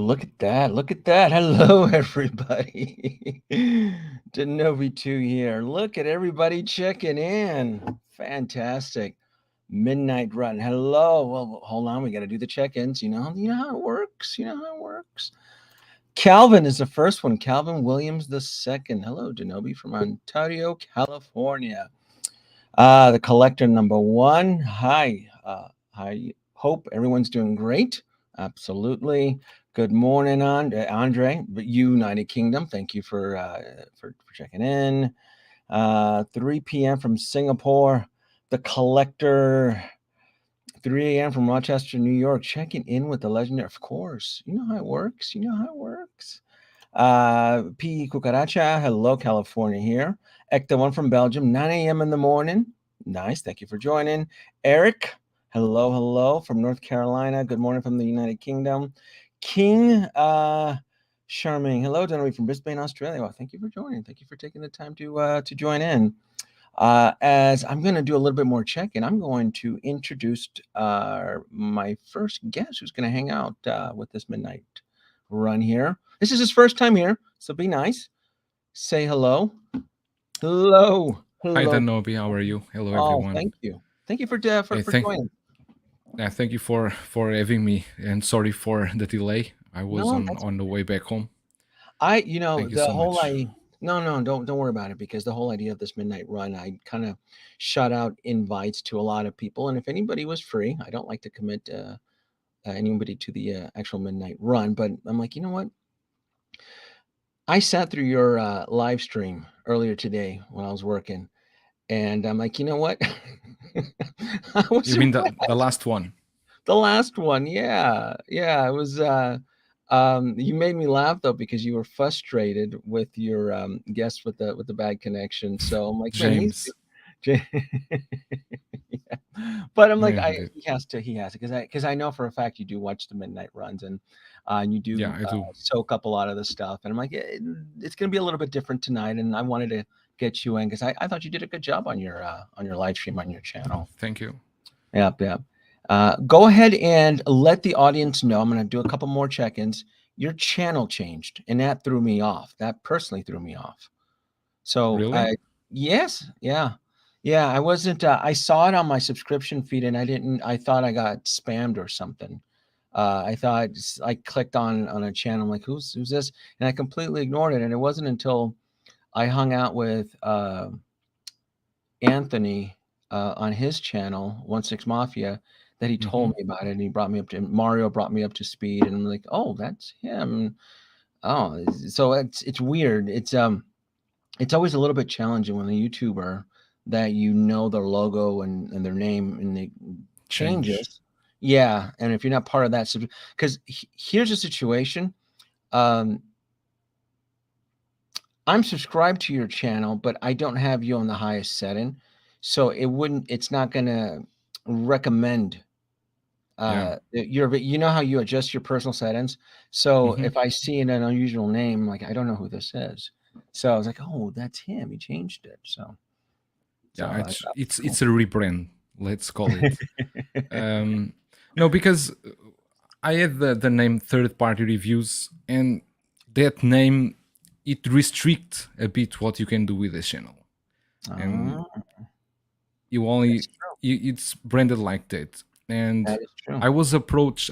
look at that. Look at that. Hello, everybody. Denovi2 here. Look at everybody checking in. Fantastic. Midnight Run. Hello. Well, hold on. We got to do the check-ins. You know how it works. You know how it works. Calvin is the first one. Calvin Williams the second. Hello, Denobi from Ontario, California. The collector number one. Hi. Hi. Hope everyone's doing great. Absolutely. Good morning, Andre. United Kingdom. Thank you for checking in. 3 p.m. from Singapore. The collector. 3 a.m. from Rochester, New York. Checking in with the legendary. Of course. You know how it works. You know how it works. P. Cucaracha. Hello, California here. Ekta one from Belgium. 9 a.m. in the morning. Nice. Thank you for joining. Eric. Hello from North Carolina. Good morning from the United Kingdom. King Charming. Hello, Dunaway from Brisbane, Australia. Well, thank you for joining. Thank you for taking the time to join in. As I'm going to do a little bit more check-in, I'm going to introduce my first guest who's going to hang out with this midnight run here. This is his first time here, so be nice. Say hello. Hello. Hi, Danobi. How are you? Hello, everyone. Thank you. Thank you for joining. Thank you for having me, and sorry for the delay. I was on the way back home. Thank you so much. No, don't worry about it, because the whole idea of this midnight run, I kind of shot out invites to a lot of people, and if anybody was free, I don't like to commit anybody to the actual midnight run, but I'm like, you know what? I sat through your live stream earlier today when I was working, and I'm like, you know what? You mean the last one? The last one, yeah. It was. You made me laugh though, because you were frustrated with your guest with the bad connection. So I'm like, James. Yeah. But I'm like, he has to, because I know for a fact you do watch the midnight runs, and you do, I do soak up a lot of the stuff. And I'm like, it's going to be a little bit different tonight, and I wanted to get you in because I thought you did a good job on your live stream on your channel. Thank you. Yeah. Go ahead and let the audience know. I'm going to do a couple more check-ins. Your channel changed, and that threw me off. That personally threw me off. So, really? Yes, yeah. I wasn't. I saw it on my subscription feed, and I thought I got spammed or something. I thought I clicked on a channel. I'm like, who's this? And I completely ignored it. And it wasn't until I hung out with Anthony on his channel, 16 Mafia, that he told me about it, and he brought me up to Mario brought me up to speed, and I'm like, oh, that's him. Oh, so it's weird. It's always a little bit challenging when a YouTuber that their logo and their name, and it changes. Yeah, and if you're not part of that, because here's the situation. I'm subscribed to your channel, but I don't have you on the highest setting, so it's not gonna recommend you know how you adjust your personal settings. So if I see an unusual name, like, I don't know who this is. So I was like, oh, that's him. He changed it. So it's a rebrand, let's call it. No, because I had the name Third Party Reviews, and that name, it restricts a bit what you can do with the channel. And it's branded like that. And that is true. I was approached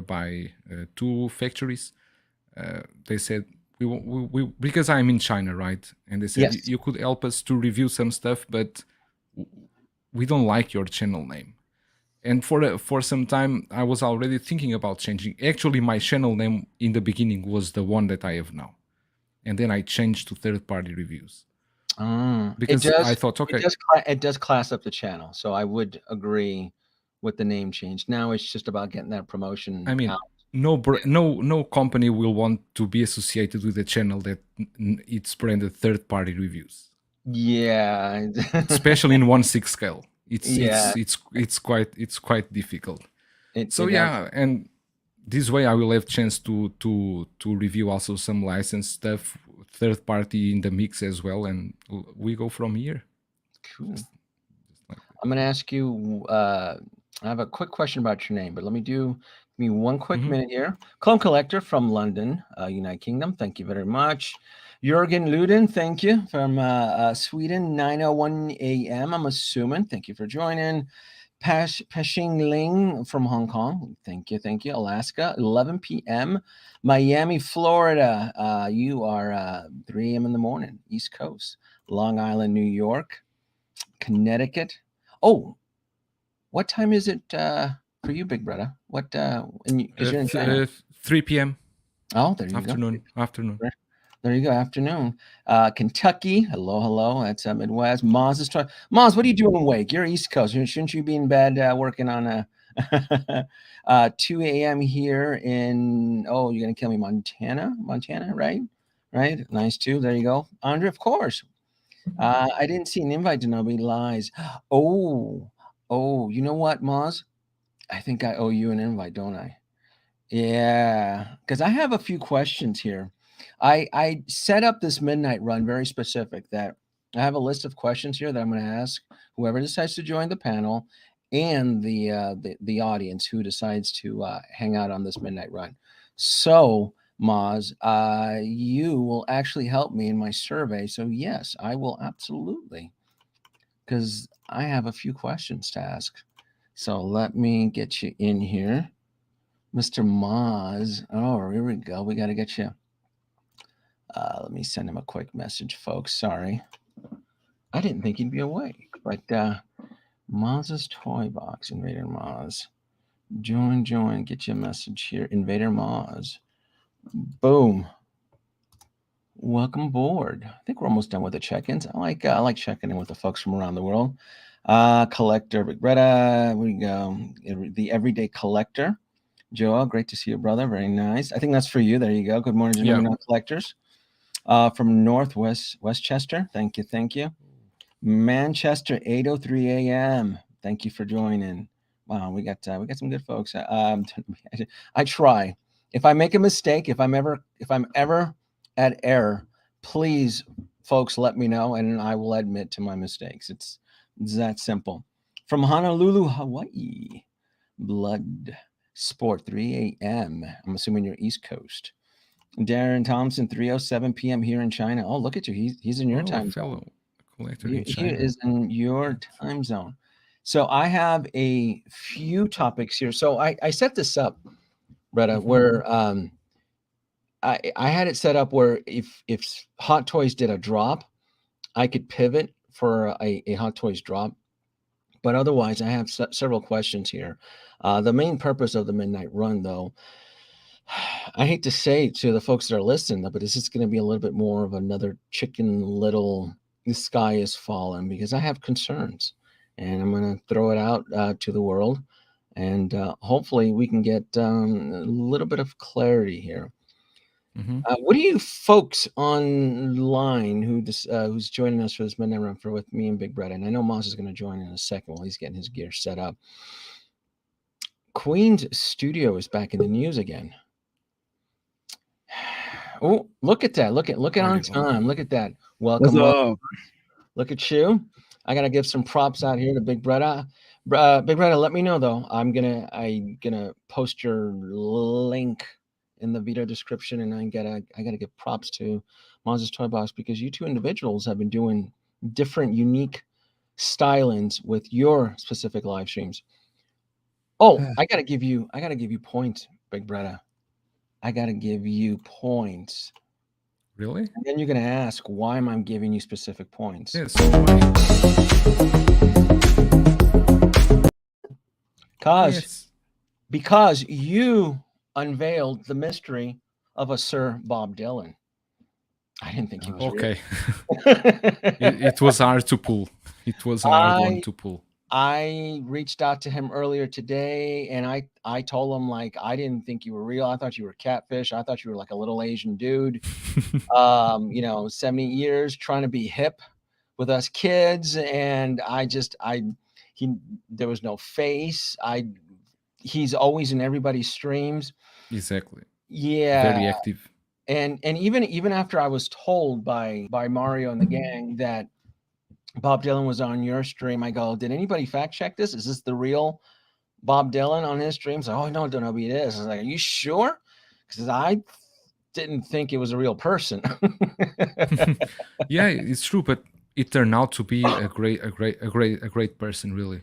by 2 factories. They said, we because I'm in China, right? And they said, you could help us to review some stuff, but we don't like your channel name. And for some time, I was already thinking about changing. Actually, my channel name in the beginning was the one that I have now, and then I changed to Third Party Reviews. Because I thought, okay, it does class up the channel, so I would agree with the name change. Now it's just about getting that promotion. I mean, out. no company will want to be associated with a channel that it's branded Third Party Reviews. Yeah, especially in 1/6 scale. It's quite difficult. And this way I will have chance to review also some licensed stuff, third party in the mix as well, and we go from here. Cool. I'm going to ask you. I have a quick question about your name, but let me do me one quick Mhm. minute here. Clone Collector from London, United Kingdom. Thank you very much. Jürgen Luden, thank you from Sweden, 9:01 a.m. I'm assuming. Thank you for joining. Peshing Ling from Hong Kong. Thank you, thank you. Alaska, 11 p.m. Miami, Florida. You are 3 a.m. in the morning, East Coast. Long Island, New York. Connecticut. Oh, what time is it for you, BigBreda? What? Because you're in China. 3 p.m. Oh, there you go. Afternoon. There you go. Afternoon. Kentucky. Hello, hello. That's Midwest. Moz is trying. Moz, what are you doing awake? You're East Coast. Shouldn't you be in bed working on a 2 a.m. here in? Oh, you're gonna kill me, Montana. Montana, right? Right. Nice too. There you go, Andre. Of course. I didn't see an invite to Nobody Lies. Oh, oh. You know what, Moz? I think I owe you an invite, don't I? Yeah, because I have a few questions here. I set up this midnight run very specific that I have a list of questions here that I'm going to ask whoever decides to join the panel and the audience who decides to hang out on this midnight run. So, Moz, you will actually help me in my survey. So yes, I will absolutely, because I have a few questions to ask. So let me get you in here. Mr. Moz. Oh, here we go. We got to get you. Let me send him a quick message, folks. Sorry. I didn't think he'd be awake, but Moz's Toy Box, Invader Moz. Join, get you a message here. Invader Moz. Boom. Welcome aboard. I think we're almost done with the check-ins. I like checking in with the folks from around the world. Collector BigBreda. We go. The Everyday Collector. Joel, great to see you, brother. Very nice. I think that's for you. There you go. Good morning, gentlemen, collectors. From Northwest Westchester. Thank you, thank you. Manchester, 8:03 a.m. Thank you for joining. Wow, we got some good folks. I try. If I make a mistake, if I'm ever at error, please, folks, let me know, and I will admit to my mistakes. It's that simple. From Honolulu, Hawaii, Blood Sport, 3 a.m. I'm assuming you're East Coast. Darren Thompson, 3:07 p.m. here in China. Oh, look at you. He's in your time zone. Collector in He China. is in your time zone. So I have a few topics here. So I set this up, Bretta, where I had it set up where if Hot Toys did a drop, I could pivot for a Hot Toys drop. But otherwise, I have several questions here. The main purpose of the Midnight Run, though, I hate to say to the folks that are listening, but it's just going to be a little bit more of another Chicken Little, the sky is falling, because I have concerns. And I'm going to throw it out to the world. And hopefully we can get a little bit of clarity here. What do you folks online who's joining us for this midnight run for with me and BigBreda? And I know Moss is going to join in a second while he's getting his gear set up. Queen's Studio is back in the news again. Oh, look at that! Look at on time. Look at that! Welcome. Look at you. I gotta give some props out here to BigBreda. BigBreda, let me know though. I'm gonna post your link in the video description, and I gotta give props to Moz's Toy Box, because you two individuals have been doing different, unique stylings with your specific live streams. Oh, I gotta give you points, BigBreda. I gotta give you points. Really? And then you're gonna ask why am I giving you specific points? Yes. Because you unveiled the mystery of a Sir Bob Dylan. I didn't think he was real. It was hard to pull. It was a hard one to pull. I reached out to him earlier today, and I told him, like, I didn't think you were real. I thought you were catfish. I thought you were like a little Asian dude, 70 years trying to be hip with us kids. And there was no face. He's always in everybody's streams. Exactly. Yeah. Very active. And even after I was told by Mario and the gang that Bob Dylan was on your stream, I go, did anybody fact check this? Is this the real Bob Dylan on his streams. Like, oh no, don't know who it is. I was like, are you sure? Because I didn't think it was a real person. Yeah, it's true, but it turned out to be a great person. Really,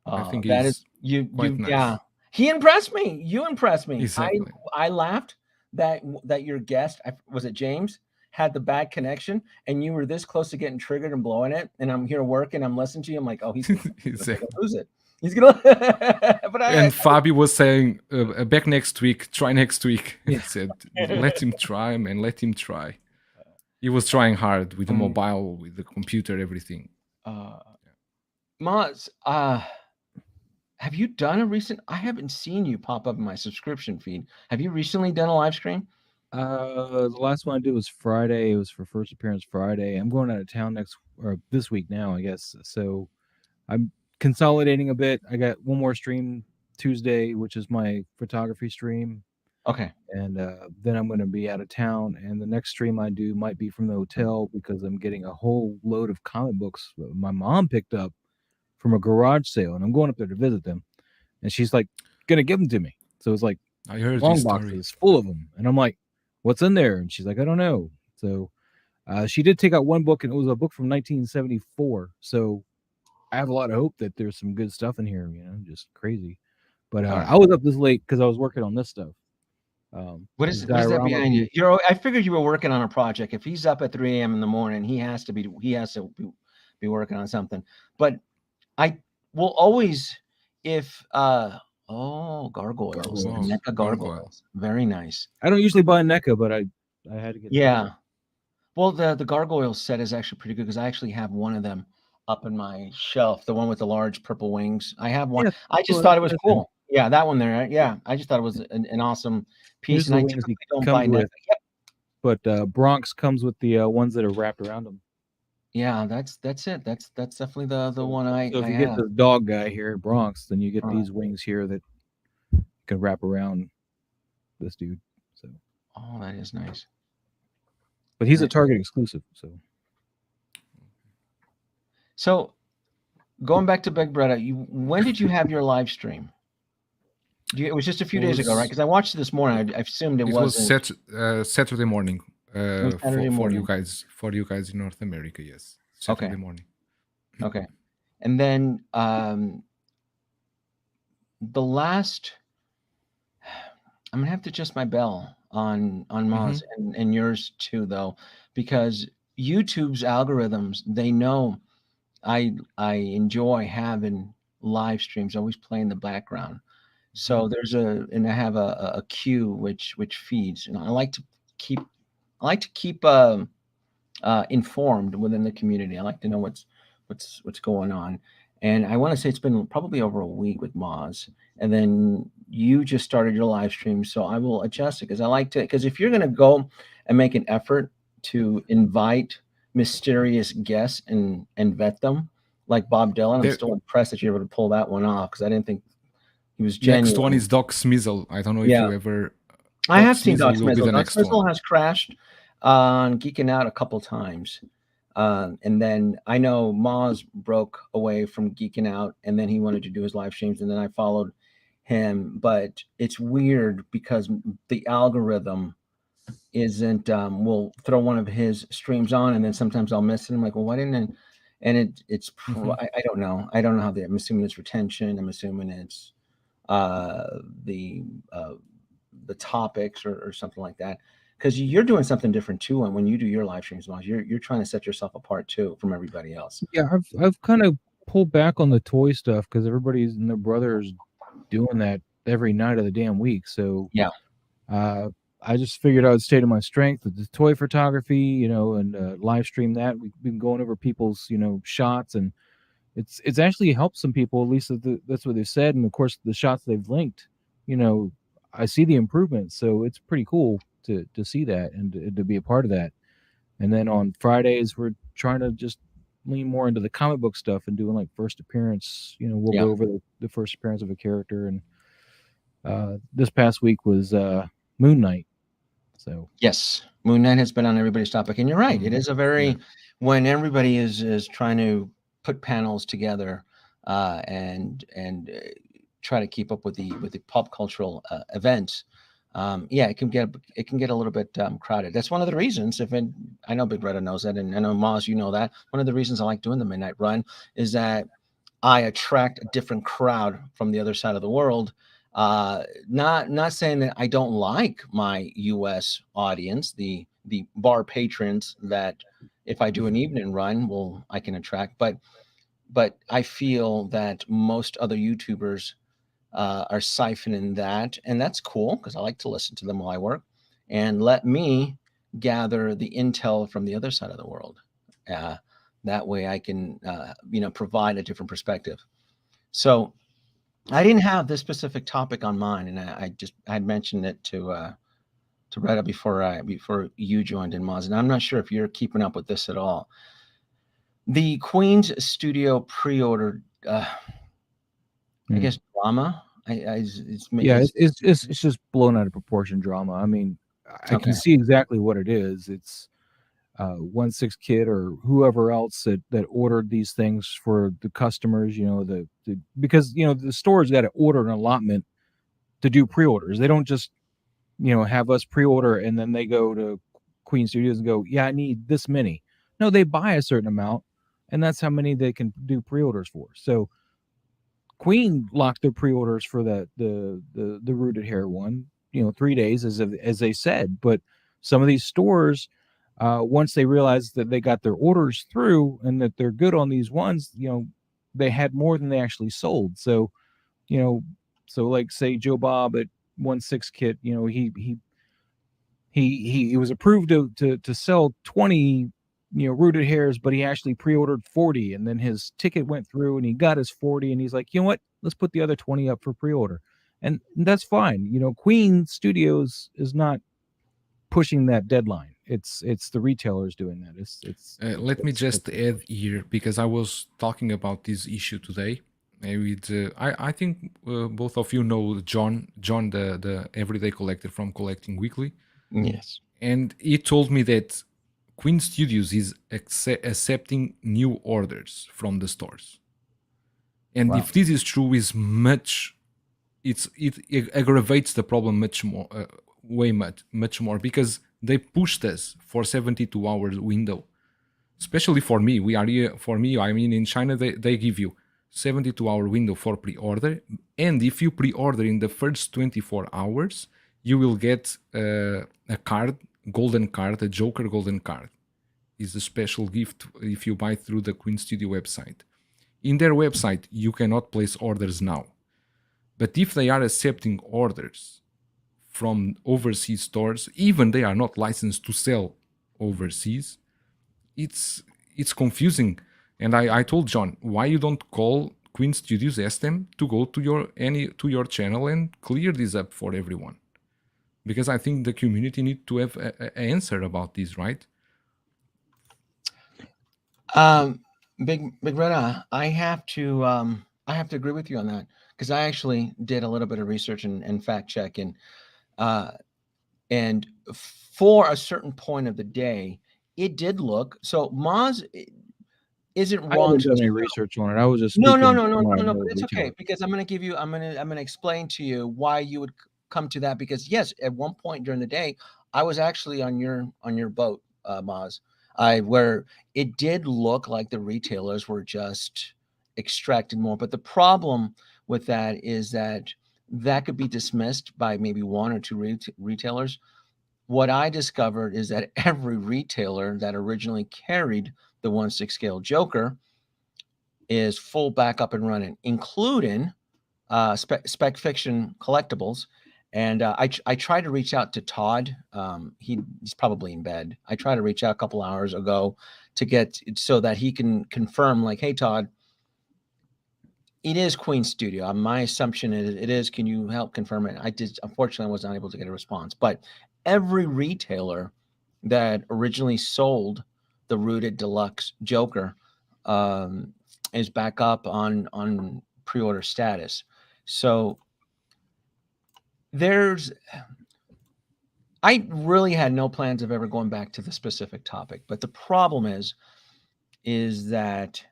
I think That is he's you quite yeah. nice. He impressed me. You impressed me. Exactly. I laughed that your guest, was it James, had the bad connection and you were this close to getting triggered and blowing it. And I'm here working, I'm listening to you. I'm like, oh, he's gonna freaking Exactly. lose it. He's gonna but And Fabi was saying, back next week, try next week. He said, let him try, man, let him try. He was trying hard with the mobile, with the computer, everything. Maz, have you done a recent? I haven't seen you pop up in my subscription feed. Have you recently done a live stream? The last one I did was Friday. It was for first appearance Friday. I'm going out of town this week now, I guess. So I'm consolidating a bit. I got one more stream Tuesday, which is my photography stream. Okay. And then I'm going to be out of town. And the next stream I do might be from the hotel because I'm getting a whole load of comic books my mom picked up from a garage sale. And I'm going up there to visit them. And she's like, going to give them to me. So it's like I heard long this boxes story. full of them. And I'm like, what's in there? And she's like, I don't know. So she did take out one book, and it was a book from 1974. So I have a lot of hope that there's some good stuff in here, just crazy. But I was up this late because I was working on this stuff. What is that behind you? I figured you were working on a project. If he's up at 3 a.m. in the morning, he has to be working on something. But I will always, if Gargoyles. NECA Gargoyles. Very nice. I don't usually buy NECA, but I had to get Well, the Gargoyles set is actually pretty good because I actually have one of them up in my shelf, the one with the large purple wings. I have one. I just thought it was cool. Yeah, that one there. Yeah, I just thought it was an awesome piece. And I typically don't buy NECA. Yep. But Bronx comes with the ones that are wrapped around them. Yeah, that's it. That's definitely the one I So if you have. get the dog guy here at Bronx, then you get these wings here that can wrap around this dude. So that is nice. But he's a Target exclusive, So going back to BigBreda, when did you have your live stream? It was just a few days ago, right? Because I watched it this morning. I assumed it was Saturday morning. Saturday morning for you guys in North America, yes. Saturday morning. Okay, and then the last, I'm gonna have to adjust my bell on Maz and yours too, though, because YouTube's algorithms, they know I enjoy having live streams always play in the background. So and I have a queue which feeds, and I like to keep informed within the community. I like to know what's going on. And I want to say it's been probably over a week with Moz, and then you just started your live stream. So I will adjust it because I like to, because if you're going to go and make an effort to invite mysterious guests and vet them, like Bob Dylan, I'm still impressed that you're able to pull that one off because I didn't think he was genuine. Next one is Doc Smizzle. I don't know if you ever. I have seen Doc Smizzle. Doc Smizzle has crashed on Geeking Out a couple times. And then I know Maz broke away from Geeking Out, and then he wanted to do his live streams, and then I followed him. But it's weird because the algorithm isn't. We'll throw one of his streams on, and then sometimes I'll miss it. I'm like, well, why didn't it? And it's I don't know. I don't know how I'm assuming it's retention. I'm assuming it's the topics or something like that. Because you're doing something different too, and when you do your live streams, you're trying to set yourself apart too from everybody else. Yeah, I've kind of pulled back on the toy stuff because everybody's and their brothers doing that every night of the damn week. So yeah, I just figured I would stay to my strength with the toy photography, and live stream that. We've been going over people's shots, and it's actually helped some people. At least that's what they said, and of course the shots they've linked. I see the improvements, so it's pretty cool to see that and to be a part of that. And then on Fridays, we're trying to just lean more into the comic book stuff and doing like first appearance. We'll go over the first appearance of a character. And this past week was Moon Knight. So yes, Moon Knight has been on everybody's topic, and you're right. It is a very when everybody is trying to put panels together, and try to keep up with the pop cultural events, yeah, it can get a little bit crowded. That's one of the reasons. I know BigBreda knows that, and I know Maz, you know that. One of the reasons I like doing the midnight run is that I attract a different crowd from the other side of the world. Not saying that I don't like my U.S. audience, the bar patrons that if I do an evening run, well, I can attract. But I feel that most other YouTubers are siphoning that, and that's cool because I like to listen to them while I work, and let me gather the intel from the other side of the world. Uh, that way, I can provide a different perspective. So I didn't have this specific topic on mine, and I had mentioned it to Retta before you joined in, Moz, and I'm not sure if you're keeping up with this at all. The Queen's Studio pre-order, I guess drama. It's just blown out of proportion drama. I mean, I Okay. can see exactly what it is. It's 1/6 Kid or whoever else that ordered these things for the customers. Because the store's got to order an allotment to do pre-orders. They don't just have us pre-order and then they go to Queen Studios and go, yeah, I need this many. No, they buy a certain amount, and that's how many they can do pre-orders for. So Queen locked their pre-orders for the rooted hair one, 3 days as they said. But some of these stores, once they realized that they got their orders through and that they're good on these ones, they had more than they actually sold. So, you know, so like say Joe Bob at 1/6 Kit, he was approved to sell 20 rooted hairs, but he actually pre-ordered 40, and then his ticket went through and he got his 40, and he's like, you know what, let's put the other 20 up for pre-order. And that's fine. Queen Studios is not pushing that deadline. It's the retailers doing that. Let me just add here, because I was talking about this issue today with I think both of you know John, the everyday collector from Collecting Weekly. Yes. And he told me that Queen Studios is accepting new orders from the stores. And Wow. if this is true, it aggravates the problem much more, much more, because they pushed us for 72 hours window. Especially for me, we are here. For me, I mean, in China, they give you 72-hour window for pre-order, and if you pre-order in the first 24 hours, you will get a card, golden card, a Joker golden card. Is a special gift if you buy through the Queen Studio website. In their website, you cannot place orders now. But if they are accepting orders from overseas stores, even they are not licensed to sell overseas, it's confusing. And I told John, why you don't call Queen Studios, ask them to go to your channel and clear this up for everyone. Because I think the community need to have an answer about this, right? BigBreda, I have to agree with you on that, because I actually did a little bit of research and fact check, and for a certain point of the day, it did look so. Maz isn't I wrong. haven't done any research on it. I was just No, speaking. but it's okay, because I'm gonna explain to you why you would come to that, because yes, at one point during the day, I was actually on your boat, Maz. Where it did look like the retailers were just extracting more, but the problem with that is that could be dismissed by maybe one or two retailers. What I discovered is that every retailer that originally carried the 1/6 scale Joker is full back up and running, including Spec Fiction Collectibles. And I tried to reach out to Todd. He's probably in bed. I tried to reach out a couple hours ago to get so that he can confirm, like, hey, Todd, it is Queen Studio. My assumption is it is. Can you help confirm it? Unfortunately, I was not able to get a response. But every retailer that originally sold the Rooted Deluxe Joker is back up on pre-order status. So I really had no plans of ever going back to the specific topic, but the problem is that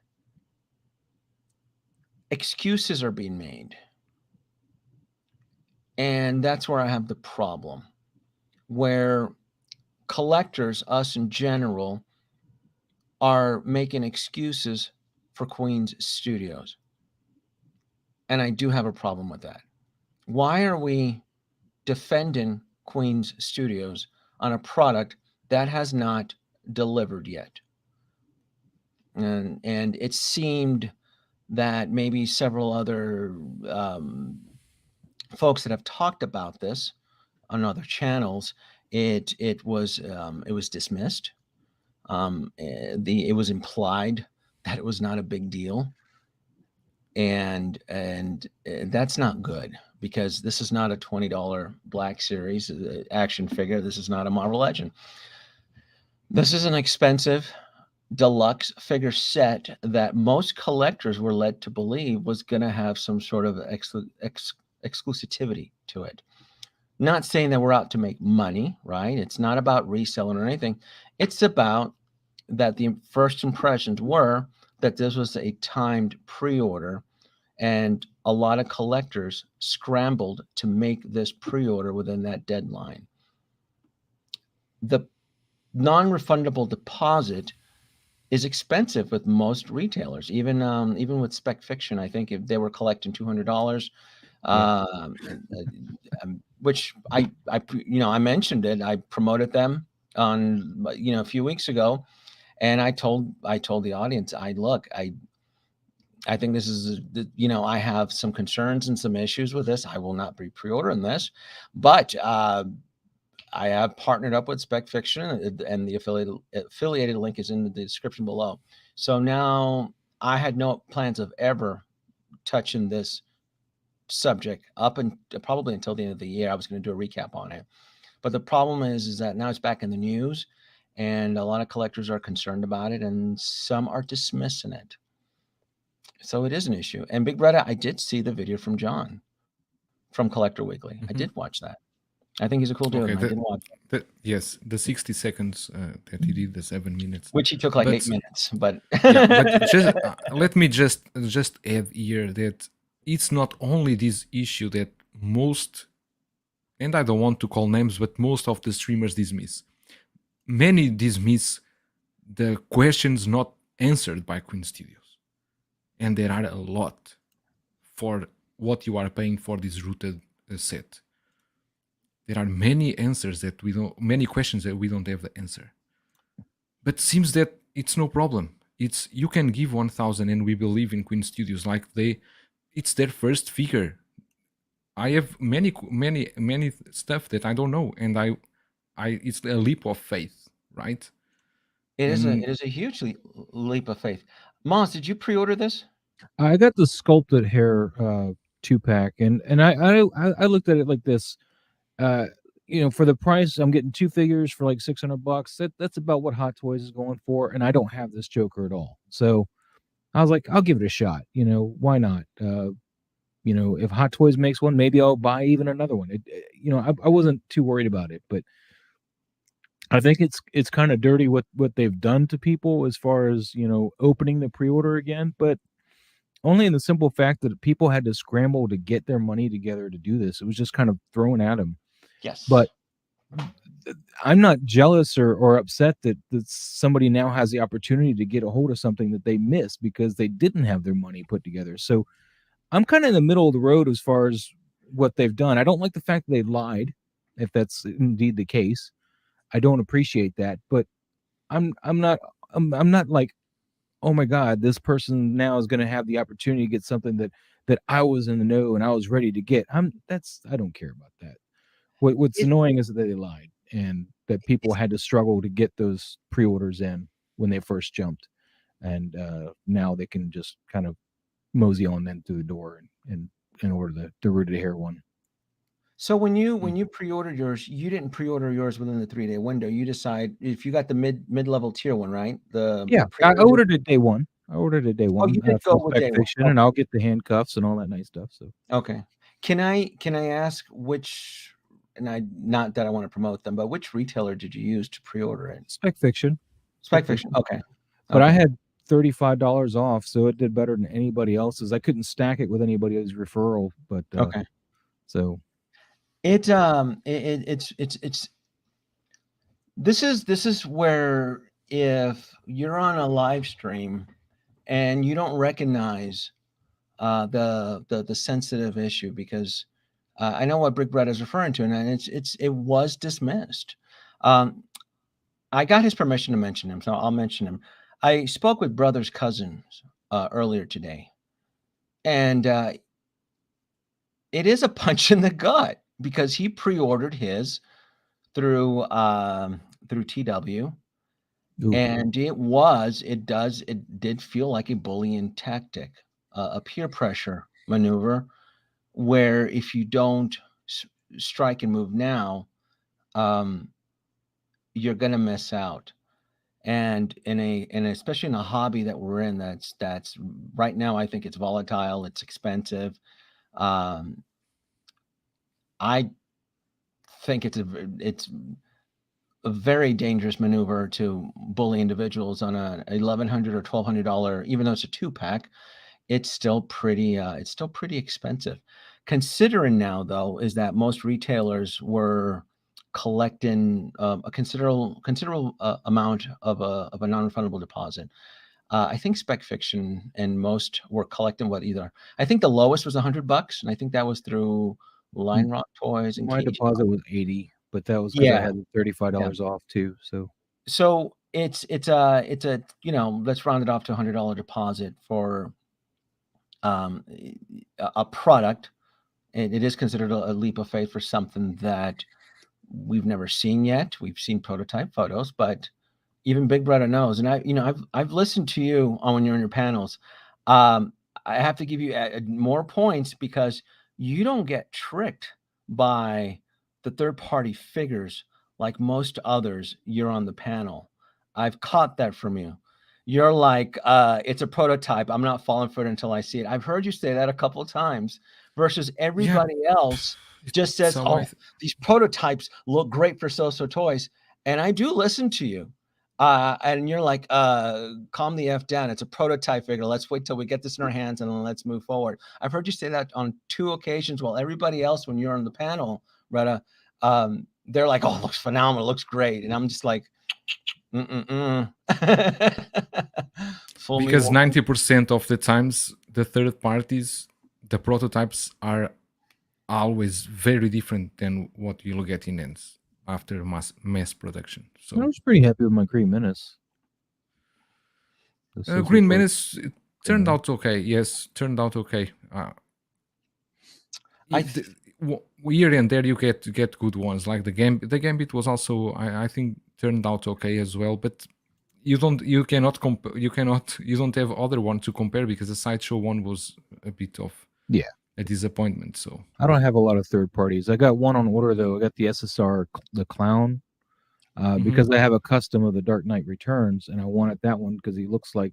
excuses are being made. And that's where I have the problem, where collectors, us in general, are making excuses for Queen's Studios. And I do have a problem with that. Why are we defending Queen's Studios on a product that has not delivered yet? And it seemed that maybe several other folks that have talked about this on other channels, it was dismissed. It was implied that it was not a big deal, and that's not good, because this is not a $20 Black Series action figure. This is not a Marvel Legend. This is an expensive deluxe figure set that most collectors were led to believe was going to have some sort of exclusivity to it. Not saying that we're out to make money, right? It's not about reselling or anything. It's about that the first impressions were that this was a timed pre-order, and a lot of collectors scrambled to make this pre-order within that deadline. The non-refundable deposit is expensive with most retailers, even with Spec Fiction. I think if they were collecting $200, which I mentioned it. I promoted them on a few weeks ago, and I told the audience, I think this is, I have some concerns and some issues with this. I will not be pre-ordering this, but I have partnered up with Spec Fiction, and the affiliated link is in the description below. So now I had no plans of ever touching this subject up and probably until the end of the year. I was going to do a recap on it, but the problem is that now it's back in the news, and a lot of collectors are concerned about it, and some are dismissing it. So it is an issue. And BigBreda, I did see the video from John from Collector Weekly. I did watch that. I think he's a cool dude. I did watch it. Yes, the 60 seconds that he did, the 7 minutes, which he took like 8 minutes. But but just let me just add here that it's not only this issue that most, and I don't want to call names, but most of the streamers dismiss. Many dismiss the questions not answered by Queen Studios. And there are a lot for what you are paying for this rooted set. There are many answers that many questions that we don't have the answer. But seems that it's no problem. You can give 1,000 and we believe in Queen Studios, like it's their first figure. I have many stuff that I don't know, and it's a leap of faith, right? It is a huge leap of faith. Moss, did you pre-order this? I got the sculpted hair 2-pack, and I looked at it like this. For the price, I'm getting 2 figures for like $600. That's about what Hot Toys is going for, and I don't have this Joker at all. So I was like, I'll give it a shot. Why not? If Hot Toys makes one, maybe I'll buy even another one. I wasn't too worried about it, but I think it's kind of dirty what they've done to people as far as opening the pre-order again, but only in the simple fact that people had to scramble to get their money together to do this. It was just kind of thrown at them. Yes. But I'm not jealous or upset that somebody now has the opportunity to get a hold of something that they missed because they didn't have their money put together. So I'm kind of in the middle of the road as far as what they've done. I don't like the fact that they lied, if that's indeed the case. I don't appreciate that, but I'm not like, oh my God, this person now is going to have the opportunity to get something that I was in the know and I was ready to get. I don't care about that. What's annoying is that they lied and that people had to struggle to get those pre-orders in when they first jumped, and now they can just kind of mosey on in through the door and order the rooted hair one. So when you pre-ordered yours, you didn't pre-order yours within the 3-day window. You decide if you got the mid-level tier one, right? I ordered it day one. Oh, you did go with day Fiction, one. And I'll get the handcuffs and all that nice stuff. So okay, can I ask which? And not that I want to promote them, but which retailer did you use to pre-order it? Spec Fiction. Okay. But I had $35 off, so it did better than anybody else's. I couldn't stack it with anybody's referral, but okay. So It's this is where if you're on a live stream and you don't recognize the sensitive issue, because I know what BigBreda is referring to, and it was dismissed. Um, I got his permission to mention him, so I'll mention him. I spoke with Brother's cousins earlier today, and it is a punch in the gut because he pre-ordered his through through TW, Ooh. and it did feel like a bullying tactic, a peer pressure maneuver, where if you don't strike and move now, um, you're gonna miss out. And especially in a hobby that we're in, that's right now, I think it's volatile, it's expensive. Um, I think it's a very dangerous maneuver to bully individuals on a $1,100 or $1,200, even though it's a two pack. It's still pretty expensive. Considering now, though, is that most retailers were collecting a considerable amount of a non-refundable deposit. I think Spec Fiction and most were collecting what either. I think the lowest was $100, and I think that was through Line Rock Toys and My Cage. deposit was 80, but that was because I Yeah, had the $35 yeah. off too. So So it's a let's round it off to $100 deposit for a product. It is considered a leap of faith for something that we've never seen yet. We've seen prototype photos, but even BigBreda knows. And I've listened to you on when you're in your panels. Um, I have to give you more points because you don't get tricked by the third party figures like most others. You're on the panel. I've caught that from you. You're like, it's a prototype. I'm not falling for it until I see it. I've heard you say that a couple of times versus Yeah, everybody else just it's says, how oh, these prototypes look great for so toys. And I do listen to you. And you're like, calm the F down. It's a prototype figure. Let's wait till we get this in our hands and then let's move forward. I've heard you say that on 2 occasions, while everybody else, when you're on the panel, Retta, they're like, oh, it looks phenomenal, it looks great. And I'm just like, mm-mm-mm. Fool me because once. 90% of the times the third parties, the prototypes are always very different than what you'll get in ends after mass production. I So was pretty happy with my Green Menace. Green Menace it turned know. out okay. Yes, turned out okay. Here and there you get good ones, like the Gambit was also I think turned out okay as well, but you don't have other one to compare because the Sideshow one was a bit of a disappointment. So I don't have a lot of third parties. I got one on order though. I got the SSR, the Clown, because I have a custom of the Dark Knight Returns, and I wanted that one because he looks like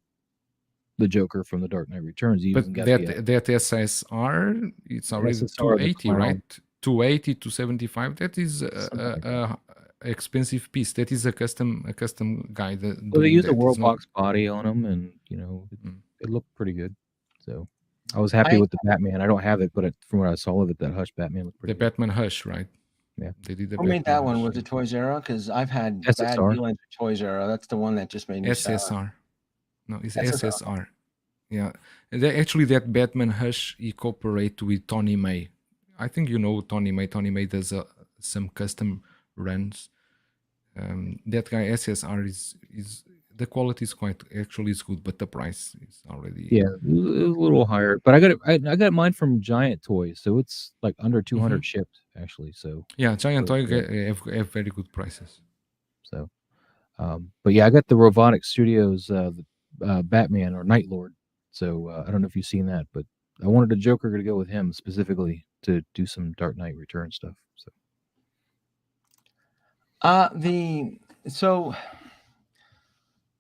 the Joker from the Dark Knight Returns. He but even got that SSR, it's already SSR, 280, right? 280 to 75. That is a expensive piece. That is a custom guy. So they use a World Box body on him, and it looked pretty good. So I was happy with the Batman. I don't have it, but from what I saw of it, that Hush Batman looked pretty good. The Batman Hush, right? Yeah. They did the Who made that one? Was it Toys R Us? Because I've had bad dealings with Toys R Us. That's the one that just made me sad. SSR. No, it's SSR. Yeah. Actually, that Batman Hush, he cooperated with Tony May. I think you know Tony May. Tony May does some custom runs. That guy SSR is the quality is is good, but the price is already a little higher. But I got mine from Giant Toys, so it's like under 200 shipped actually. So yeah, Giant Toys have very good prices. So, but yeah, I got the Robotic Studios Batman or Night Lord. So I don't know if you've seen that, but I wanted a Joker to go with him specifically to do some Dark Knight Return stuff. So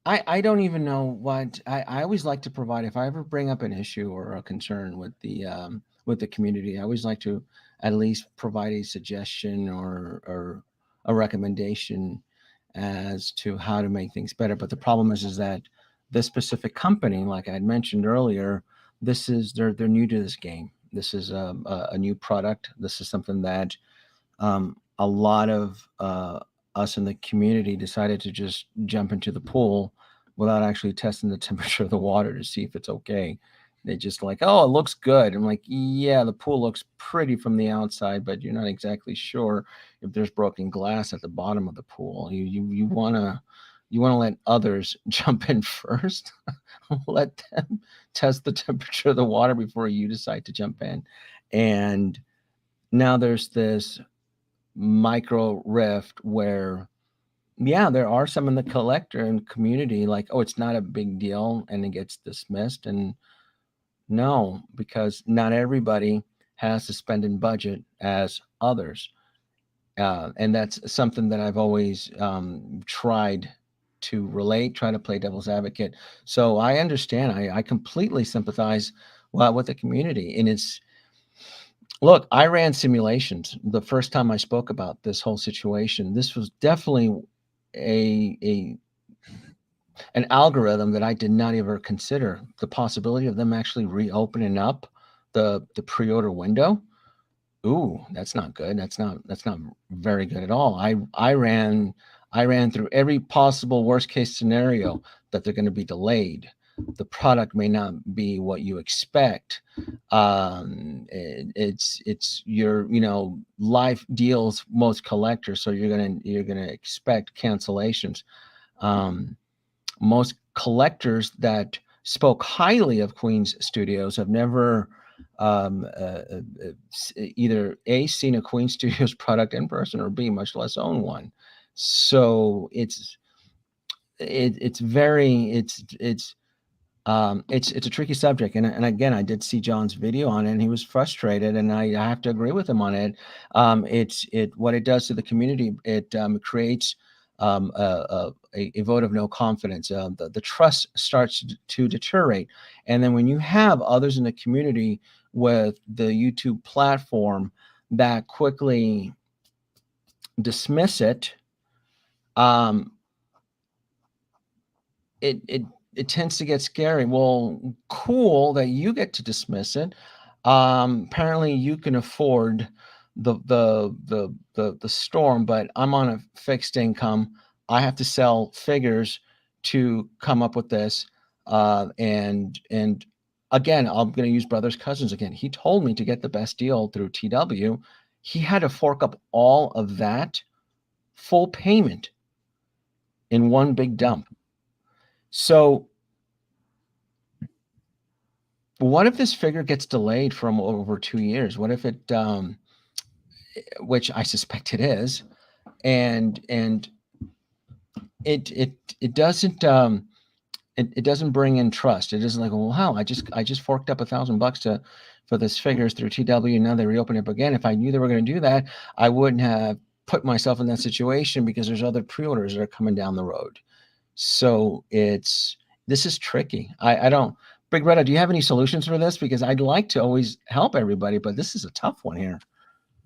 I don't even know what I always like to provide. If I ever bring up an issue or a concern with the community, I always like to at least provide a suggestion or a recommendation as to how to make things better. But the problem is that this specific company, like I had mentioned earlier, they're new to this game. This is a new product. This is something that a lot of us in the community decided to just jump into the pool without actually testing the temperature of the water to see if it's okay. They just like, oh, it looks good. I'm like, yeah, the pool looks pretty from the outside, but you're not exactly sure if there's broken glass at the bottom of the pool. You wanna let others jump in first. Let them test the temperature of the water before you decide to jump in. And now there's this micro rift where, yeah, there are some in the collector and community like, oh, it's not a big deal, and it gets dismissed. And no, because not everybody has the spending budget as others. And that's something that I've always tried to relate, try to play devil's advocate. So I understand. I completely sympathize, well, with the community. And it's, look, I ran simulations the first time I spoke about this whole situation. This was definitely a an algorithm that I did not ever consider the possibility of them actually reopening up the pre-order window. Ooh, that's not good. That's not very good at all. I ran through every possible worst case scenario that they're going to be delayed. The product may not be what you expect. It's your life deals most collectors, so you're gonna expect cancellations. Um, Most collectors that spoke highly of Queen's Studios have never either A, seen a Queen Studios product in person, or B, much less own one. So it's very it's a tricky subject, and again, I did see John's video on it, and he was frustrated, and I have to agree with him on it. It what it does to the community, it creates a vote of no confidence. The trust starts to deteriorate, and then when you have others in the community with the YouTube platform that quickly dismiss it, um, it tends to get scary. Well, cool that you get to dismiss it. Apparently, you can afford the storm, but I'm on a fixed income. I have to sell figures to come up with this. And again, I'm going to use Brothers Cousins again. He told me to get the best deal through TW. He had to fork up all of that full payment in one big dump. So what if this figure gets delayed from over 2 years? What if it, which I suspect it is, and it doesn't it doesn't bring in trust. It isn't like, well, wow, I just forked up $1,000 for this figures through TW, and now they reopen it again. If I knew they were going to do that, I wouldn't have put myself in that situation, because there's other pre-orders that are coming down the road. So this is tricky. I don't. BigBreda, do you have any solutions for this? Because I'd like to always help everybody, but this is a tough one here.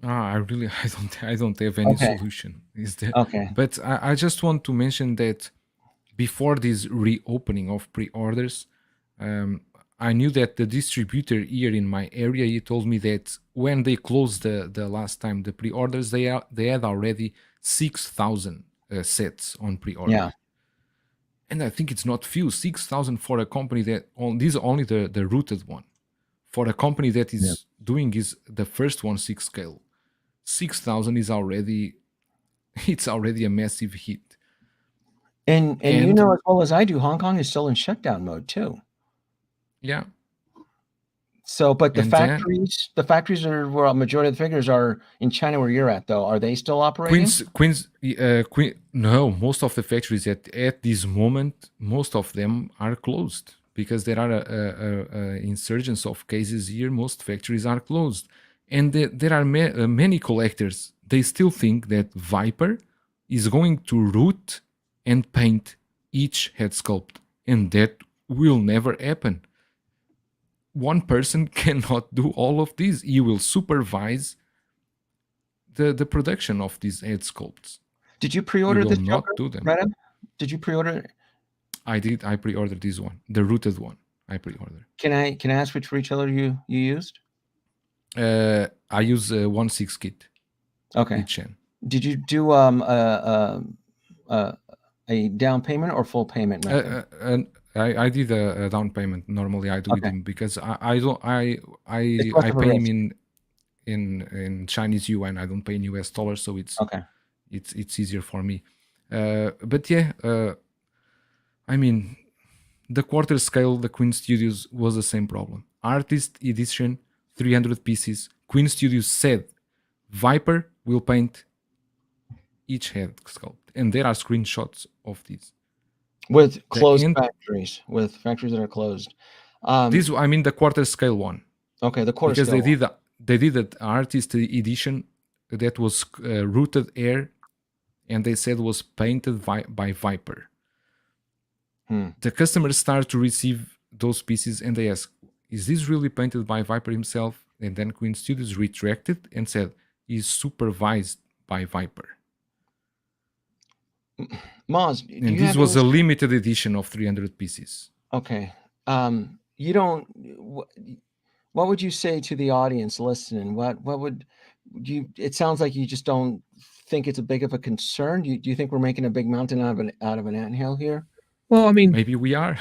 I don't have any Okay. solution. Is there? Okay. But I just want to mention that before this reopening of pre-orders, I knew that the distributor here in my area, he told me that when they closed the last time the pre-orders, they had already 6,000 sets on pre-order. Yeah. And I think it's not few. 6,000 for a company that these are only the rooted one. For a company that is doing is the first one 6 scale, 6,000 is already it's already a massive hit. And you know as well as I do, Hong Kong is still in shutdown mode too. Yeah. So, but the factories are where a majority of the figures are in China, where you're at, though. Are they still operating? No, most of the factories at this moment, most of them are closed because there are a insurgence of cases here. Most factories are closed, and there are many collectors. They still think that Viper is going to root and paint each head sculpt, and that will never happen. One person cannot do all of this. He will supervise the production of these head sculpts. Did you pre-order this? Not do them. Did you pre-order it? I did. I pre-ordered this one, the rooted one. I pre-ordered. Can I ask which retailer you used? I use 1/6 kit. Okay. each end. Did you do a down payment or full payment method? And I did a down payment. Normally I do it Okay. in, because I don't It's less I of a pay him risk. in Chinese yuan. I don't pay in US dollars, so Okay. it's easier for me. But yeah, I mean, the quarter scale, the Queen Studios was the same problem. Artist edition, 300 pieces. Queen Studios said Viper will paint each head sculpt, and there are screenshots of this. With The closed end, factories, with factories that are closed. this I mean the quarter scale one, Okay, the quarter because scale one. they did an artist edition that was rooted air, and they said was painted by Viper. The customers start to receive those pieces and they ask, is this really painted by Viper himself? And then Queen Studios retracted and said, is supervised by Viper. Moz, do And you this have was a any? limited edition of 300 pieces. Okay. You don't. What would you say to the audience listening? What would you? It sounds like you just don't think it's a big of a concern. Do you think we're making a big mountain out of an anthill here? Well, I mean, Maybe we are.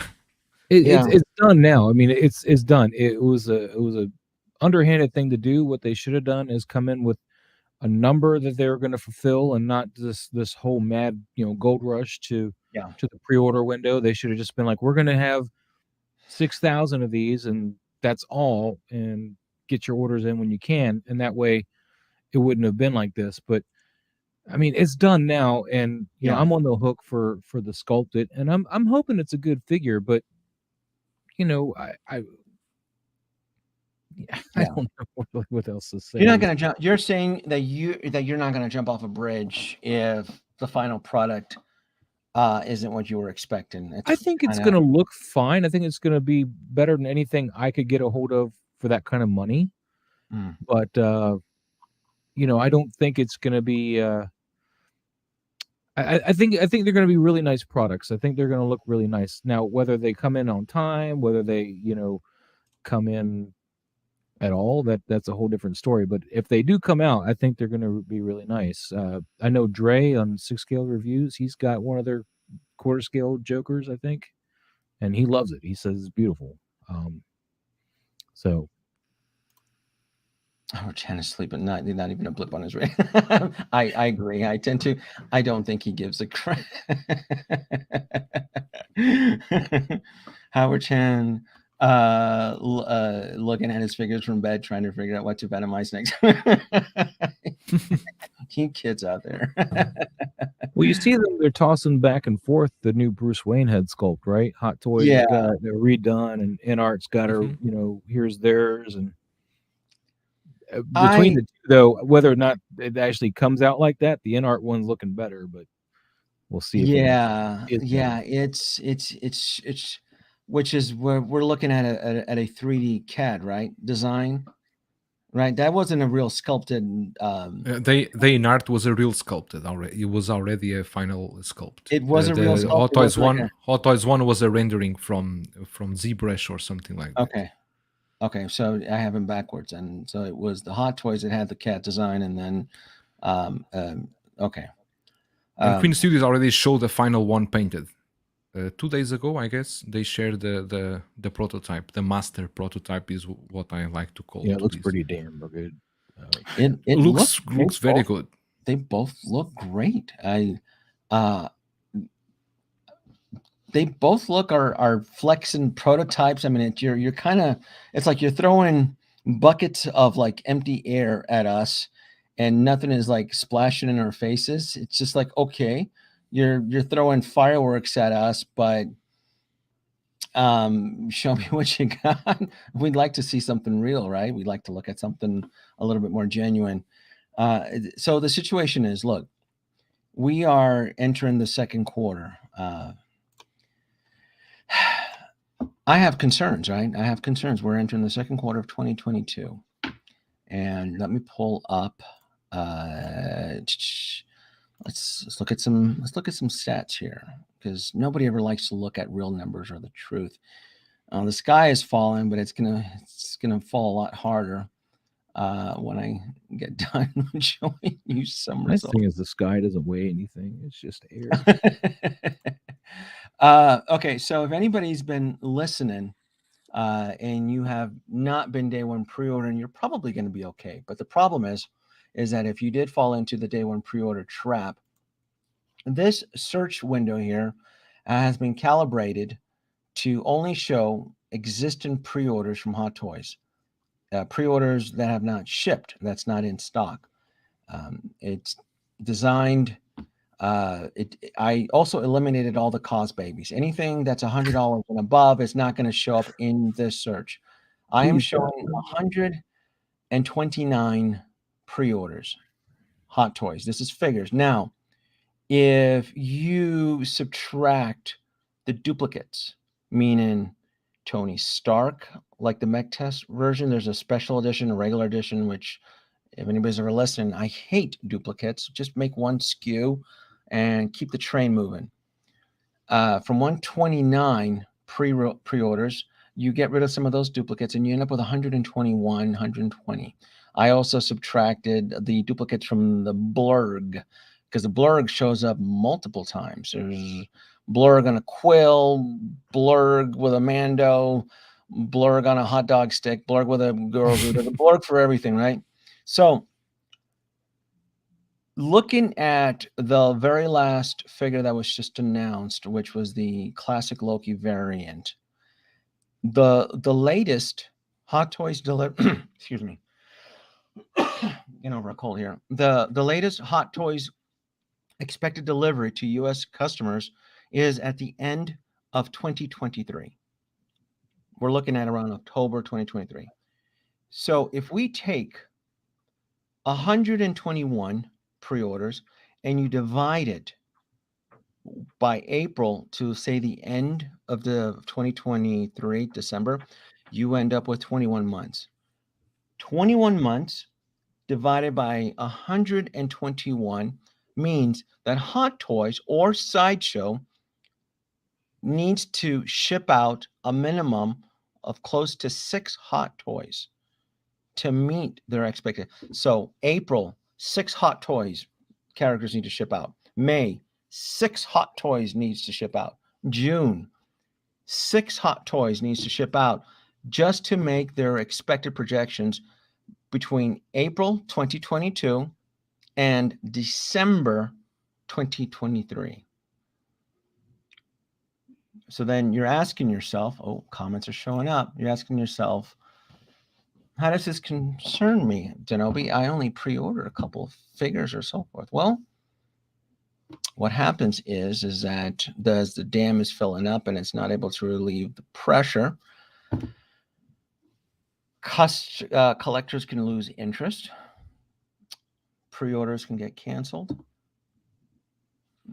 Yeah. it's done now. I mean, it's done. It was a underhanded thing to do. What they should have done is come in with a number that they were going to fulfill, and not this whole mad gold rush to Yeah. the pre-order window. They should have just been like, we're going to have 6,000 of these, and that's all, and get your orders in when you can, and that way it wouldn't have been like this. But I mean, it's done now, and Yeah. I'm on the hook for the sculpted, and I'm hoping it's a good figure, but I Yeah. don't know what else to say. You're not going to jump. You're saying that you're not going to jump off a bridge if the final product isn't what you were expecting. I think it's going to look fine. I think it's going to be better than anything I could get a hold of for that kind of money. But I don't think it's going to be. I think they're going to be really nice products. I think they're going to look really nice. Now, whether they come in on time, whether they come in at all, that's a whole different story. But if they do come out, I think they're going to be really nice. I know Dre on 6 Scale Reviews, he's got one of their quarter scale Jokers, I think, and he loves it. He says it's beautiful. So we're trying to sleep at night. Not even a blip on his radar. I agree. I don't think he gives a crap. Howard Chan looking at his figures from bed, trying to figure out what to Venomize next. You kids out there. Well, you see them, they're tossing back and forth the new Bruce Wayne head sculpt, right? Hot Toys got they're redone, and InArt's got her, here's theirs. And between the two, though, whether or not it actually comes out like that, the InArt one's looking better, but we'll see. It's which is where we're looking at a 3D CAD, right? Design, right? That wasn't a real sculpted. The InArt was a real sculpted already. It was already a final sculpt. It was a real sculpt. Hot Toys one was a rendering from ZBrush or something like that. Okay, so I have them backwards, and so it was the Hot Toys that had the cat design, and then okay. And Queen Studios already showed the final one painted. 2 days ago, I guess, they shared the prototype. The master prototype is what I like to call it. Yeah, it looks pretty damn good. It looks very good. They both look great. They both look are flexing prototypes. I mean, you're kind of, it's like you're throwing buckets of like empty air at us, and nothing is like splashing in our faces. It's just like, okay, you're throwing fireworks at us, but show me what you got. We'd like to see something real, right? We'd like to look at something a little bit more genuine. So the situation is, look, we are entering the second quarter. I have concerns, right? I have concerns. We're entering the second quarter of 2022, and let me pull up. Let's look at some stats here, because nobody ever likes to look at real numbers or the truth. The sky is falling, but it's gonna fall a lot harder. when I get done showing you some Nice results. thing is the sky doesn't weigh anything; it's just air. Okay, so if anybody's been listening and you have not been day one pre-ordering, you're probably going to be okay. But the problem is that if you did fall into the day one pre-order trap, this search window here has been calibrated to only show existing pre-orders from Hot Toys, pre-orders that have not shipped, that's not in stock. It's designed. I also eliminated all the cause babies. Anything that's $100 and above is not going to show up in this search. I am Please, God. showing 129 pre-orders, Hot Toys. This is figures. Now, if you subtract the duplicates, meaning Tony Stark, like the mech test version, there's a special edition, a regular edition, which if anybody's ever listening, I hate duplicates. Just make one SKU and keep the train moving. From 129 pre-orders, you get rid of some of those duplicates and you end up with 121, 120. I also subtracted the duplicates from the blurg because the blurg shows up multiple times. There's blurg on a quill, blurg with a Mando, blurg on a hot dog stick, blurg with a girl. There's a blurg for everything, right? So looking at the very last figure that was just announced, which was the classic Loki variant, the latest Hot Toys deliver excuse me. Getting over a cold here. The latest Hot Toys expected delivery to US customers is at the end of 2023. We're looking at around October 2023. So if we take 121 pre-orders and you divide it by April to say the end of the 2023 December, you end up with 21 months. 21 months divided by 121 means that Hot Toys or Sideshow needs to ship out a minimum of close to 6 Hot Toys to meet their expectation. So April, 6 Hot Toys characters need to ship out. May, 6 Hot Toys needs to ship out. June, 6 Hot Toys needs to ship out just to make their expected projections between April 2022 and December 2023. So then you're asking yourself, oh, comments are showing up. You're asking yourself, how does this concern me, Denobi? I only pre-ordered a couple of figures or so forth. Well, what happens is that as the dam is filling up and it's not able to relieve the pressure, collectors can lose interest. Pre-orders can get canceled.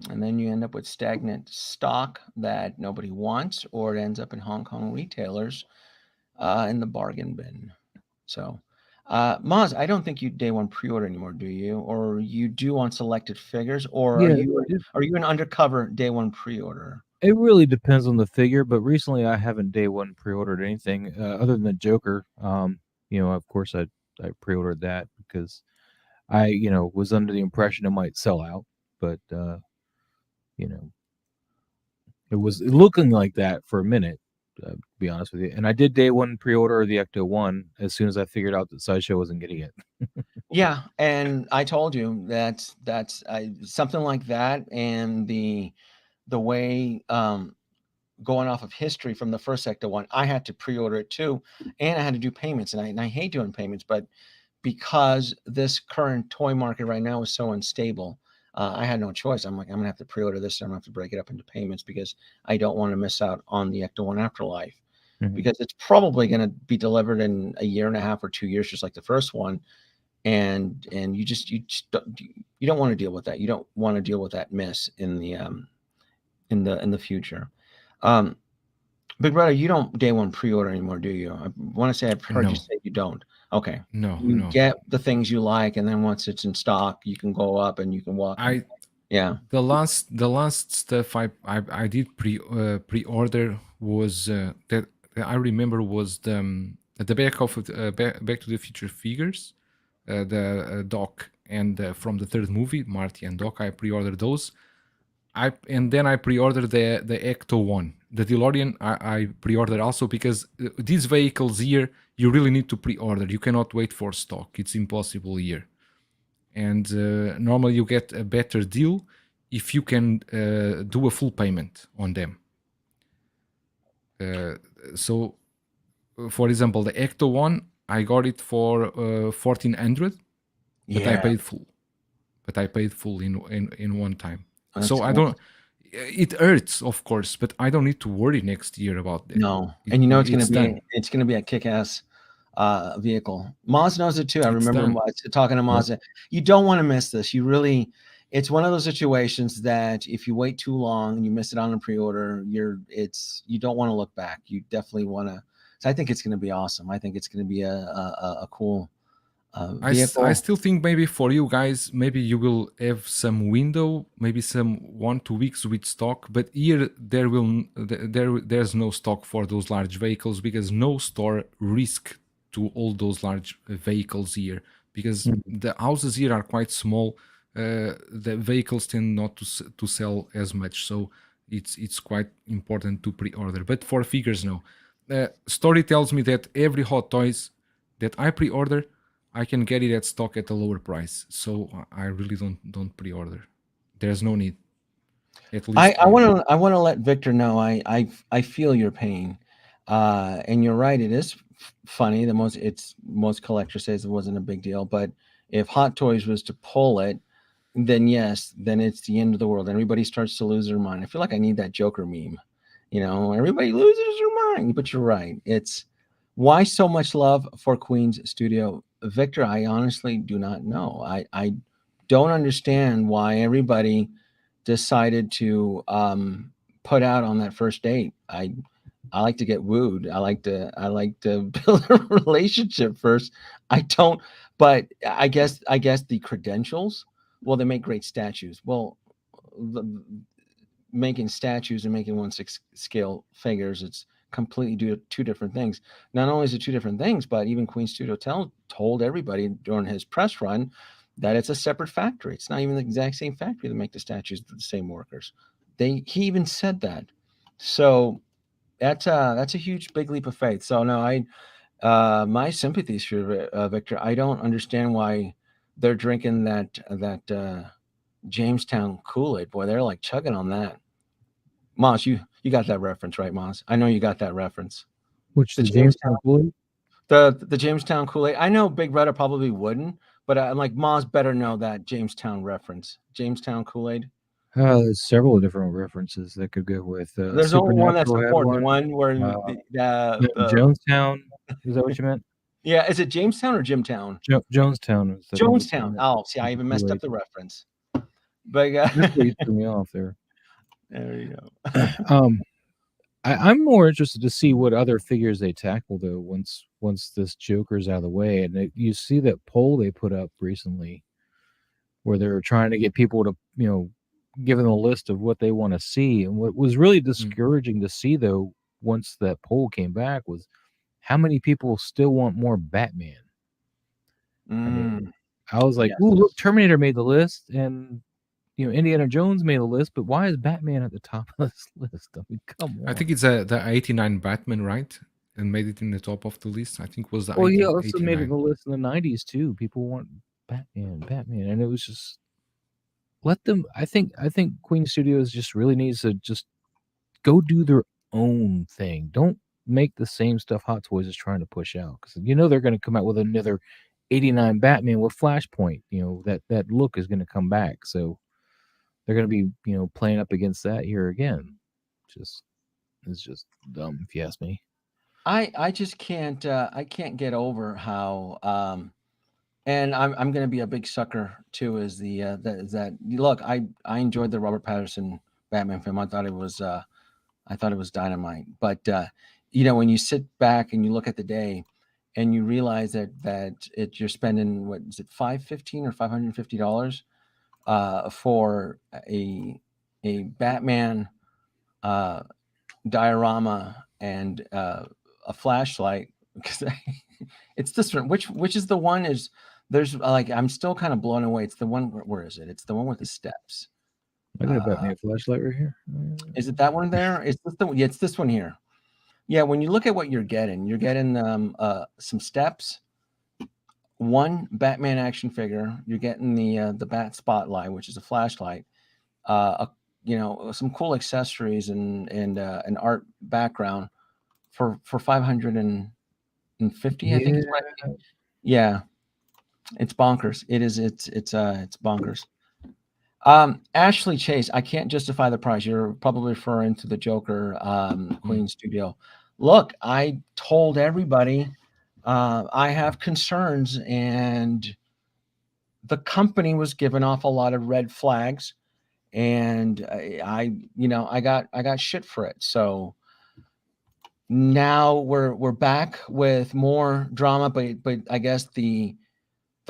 And then you end up with stagnant stock that nobody wants, or it ends up in Hong Kong retailers in the bargain bin. So, Maz, I don't think you day one pre-order anymore, do you? Or you do on selected figures, or Yeah, are you an undercover day one pre-order? it really depends on the figure, but recently I haven't day one pre-ordered anything other than the Joker. Of course I pre-ordered that because I was under the impression it might sell out, but you know, it was looking like that for a minute. To be honest with you, and I did day one pre-order the Ecto One as soon as I figured out that Sideshow wasn't getting it. Yeah, and I told you that's something like that, and the way going off of history from the first Ecto One, I had to pre-order it too, and I had to do payments, and I hate doing payments, but because this current toy market right now is so unstable, I had no choice. I'm like, I'm gonna have to pre-order this. I'm gonna have to break it up into payments because I don't want to miss out on the Ecto One Afterlife, because it's probably gonna be delivered in a year and a half or 2 years, just like the first one, and you just you don't want to deal with that. You don't want to deal with that miss in the future. BigBreda, you don't day one pre-order anymore, do you? I want to say I've heard you No, say you don't. Okay. no, You no. get the things you like, and then once it's in stock, you can go up and you can walk. I Yeah. the last stuff I did pre-order was that I remember was at the back of Back to the Future figures, the Doc and from the third movie, Marty and Doc. I pre-ordered those. And then I pre-ordered the Ecto one. The DeLorean I pre-ordered also because these vehicles here you really need to pre-order. You cannot wait for stock. It's impossible here. And normally you get a better deal if you can do a full payment on them. So, for example, the Ecto one, I got it for 1,400, but I paid full. But I paid full in one time. That's So I cool. don't. It hurts, of course, but I don't need to worry next year about that. No, and you know it's It's done. going to be a kick-ass vehicle. Moz knows it too. I It's remember done. talking to Yep. Moz. You don't want to miss this. You really, it's one of those situations that if you wait too long and you miss it on a pre-order, you don't want to look back. You definitely want to. So I think it's going to be awesome. I think it's going to be a cool I vehicle. still think maybe for you guys, maybe you will have some window, maybe some 1-2 weeks with stock. But here there's no stock for those large vehicles because no store risk to all those large vehicles here because the houses here are quite small. The vehicles tend not to sell as much, so it's quite important to pre-order. But for figures, no. Story tells me that every Hot Toys that I pre-order, I can get it at stock at a lower price, so I really don't pre-order. There's no need. At least I want to let Victor know I feel your pain, and you're right. It is funny. Most collectors says it wasn't a big deal, but if Hot Toys was to pull it, then yes, then it's the end of the world. Everybody starts to lose their mind. I feel like I need that Joker meme. Everybody loses their mind. But you're right. It's why so much love for Queen's Studio, Victor. I honestly do not know. I don't understand why everybody decided to put out on that first date. I like to get wooed. I like to build a relationship first. I don't, but I guess the credentials. Well, they make great statues. Well, making statues and making 1/6 scale figures, it's completely two different things. Not only is it two different things, but even Queen Studio told everybody during his press run that it's a separate factory. It's not even the exact same factory that make the statues with the same workers. He even said that. So that's a huge big leap of faith. So no, my sympathies for Victor. I don't understand why they're drinking that Jamestown Kool-Aid. Boy, they're like chugging on that. Moss, you got that reference, right, Moss? I know you got that reference. Which The the Jamestown Kool-Aid? the Jamestown Kool-Aid. I know BigBreda probably wouldn't, but I'm like Moss better know that Jamestown reference. Jamestown Kool-Aid. There's several different references that could go with. There's only one that's Supernatural had important. The one. one where Jonestown. Is that what you meant? yeah, is it Jamestown or Jimtown? Jonestown was the Jonestown. Oh, see, I even messed up Kool-Aid. the reference. But That's what you threw me off there. there you go. I'm more interested to see what other figures they tackle though once this Joker's out of the way, and you see that poll they put up recently where they're trying to get people to give them a list of what they want to see, and what was really discouraging to see though once that poll came back was how many people still want more Batman. I mean, I was like, "Ooh, look, Terminator made the list, and Indiana Jones made the list, but why is Batman at the top of this list?" I mean, come on. I think it's the 89 Batman, right? And made it in the top of the list. I think it was the Well, he 89. also made it in the list in the 90s too. People want Batman, and it was just let them. I think Queen Studios just really needs to just go do their own thing. Don't make the same stuff Hot Toys is trying to push out, because they're going to come out with another 89 Batman with Flashpoint. That look is going to come back, so they're going to be playing up against that here again. It's just dumb if you ask me. I just can't I can't get over how and I'm going to be a big sucker too. Is that look? I enjoyed the Robert Pattinson Batman film. I thought it was dynamite. But when you sit back and you look at the day, and you realize that you're spending, what is it, $515 or $550 for a Batman diorama and a flashlight because it's this one. Which is the one is there's like I'm still kind of blown away. It's the one where is it? It's the one with the steps. I got a Batman flashlight right here. Is it that one there? Is this the? Yeah, it's this one here. Yeah, when you look at what you're getting some steps, one Batman action figure. You're getting the Bat Spotlight, which is a flashlight. Some cool accessories and an art background for 550. I think it's right. Yeah, it's bonkers. It is. It's bonkers. Ashley Chase, I can't justify the price. You're probably referring to the Joker Queen Studio. Look, I told everybody I have concerns, and the company was giving off a lot of red flags, and I got shit for it. So now we're back with more drama, but I guess the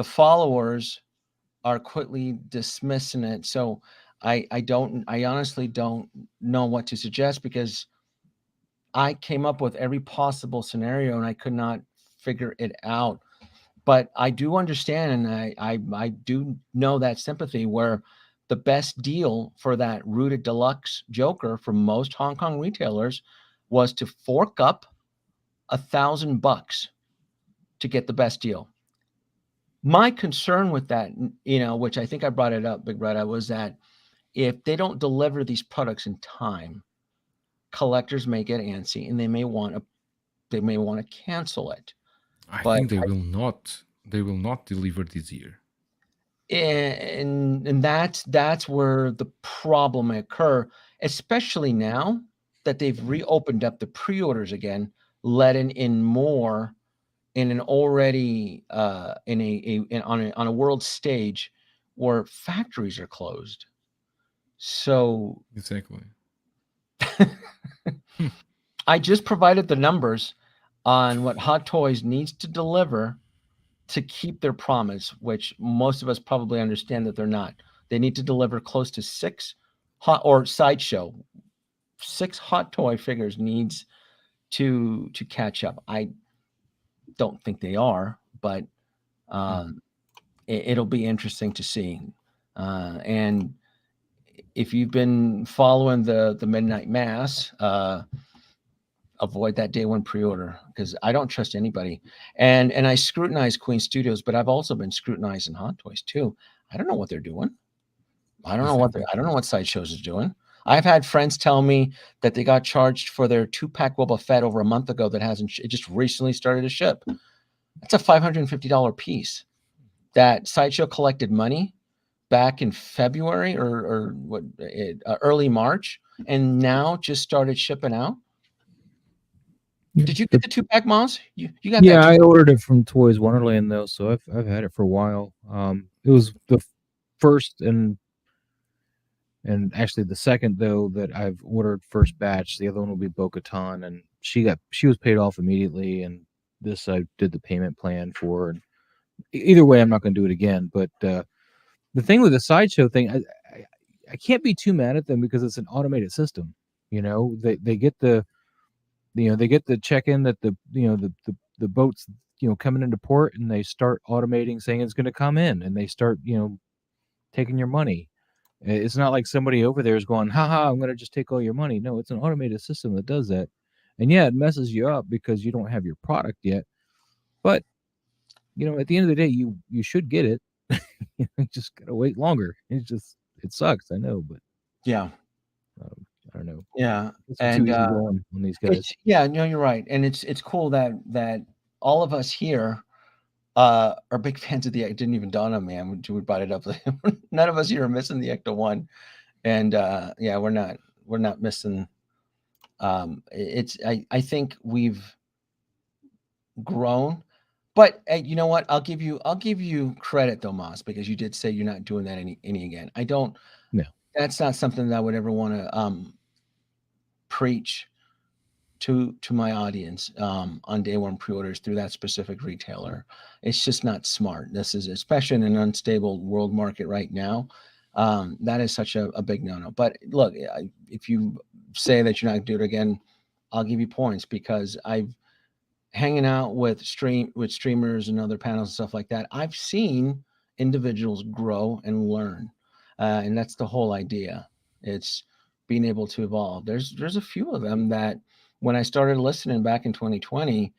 followers are quickly dismissing it. So I honestly don't know what to suggest, because I came up with every possible scenario and I could not figure it out. But I do understand, and I do know that sympathy, where the best deal for that Rooted Deluxe Joker for most Hong Kong retailers was to fork up $1,000 to get the best deal. My concern with that, which I think I brought it up, BigBreda, was that if they don't deliver these products in time, collectors may get antsy and they may want to cancel it. I think they will not. They will not deliver this year. And that's where the problem may occur, especially now that they've reopened up the pre-orders again, letting in more in an already on a world stage where factories are closed. So exactly. I just provided the numbers on what Hot Toys needs to deliver to keep their promise, which most of us probably understand that they're not. They need to deliver close to 6 Sideshow, 6 Hot Toy figures needs to catch up. I don't think they are, but it'll be interesting to see. And if you've been following the Midnight Mass, avoid that day one pre-order, because I don't trust anybody. And I scrutinize Queen Studios, but I've also been scrutinizing Hot Toys too. I don't know what they're doing. I don't know what Sideshows is doing. I've had friends tell me that they got charged for their 2-pack Boba Fett over a month ago that it just recently started to ship. That's a $550 piece. That Sideshow collected money back in February or early March, and now just started shipping out. Did you get the 2-pack, Moz? You got that? Yeah, I ordered it from Toys Wonderland though, so I've had it for a while. It was the first and actually the second though that I've ordered first batch. The other one will be Bo-Katan, and she was paid off immediately, and this I did the payment plan for. And either way, I'm not going to do it again. But the thing with the Sideshow thing, I can't be too mad at them because it's an automated system. They get the they get the check-in that the boats coming into port, and they start automating saying it's going to come in, and they start taking your money. It's not like somebody over there is going, haha, I'm going to just take all your money. No, it's an automated system that does that. And yeah, it messes you up because you don't have your product yet. But at the end of the day, you should get it. You just gotta wait longer. It sucks, I know, but yeah, I don't know. Yeah, it's too easy going on these guys. You're right, and it's cool that all of us here are big fans of the. It didn't even dawn on me. We brought it up. None of us here are missing the Ecto one, and we're not missing. I think we've grown. But you know what? I'll give you credit, though, Moss, because you did say you're not doing that any again. I don't. No, that's not something that I would ever want to preach to my audience on day one pre-orders through that specific retailer. It's just not smart. This is, especially in an unstable world market right now, that is such a big no-no. But look, if you say that you're not going to do it again, I'll give you points, because I've hanging out with streamers and other panels and stuff like that, I've seen individuals grow and learn, and that's the whole idea. It's being able to evolve. There's a few of them that when I started listening back in 2020,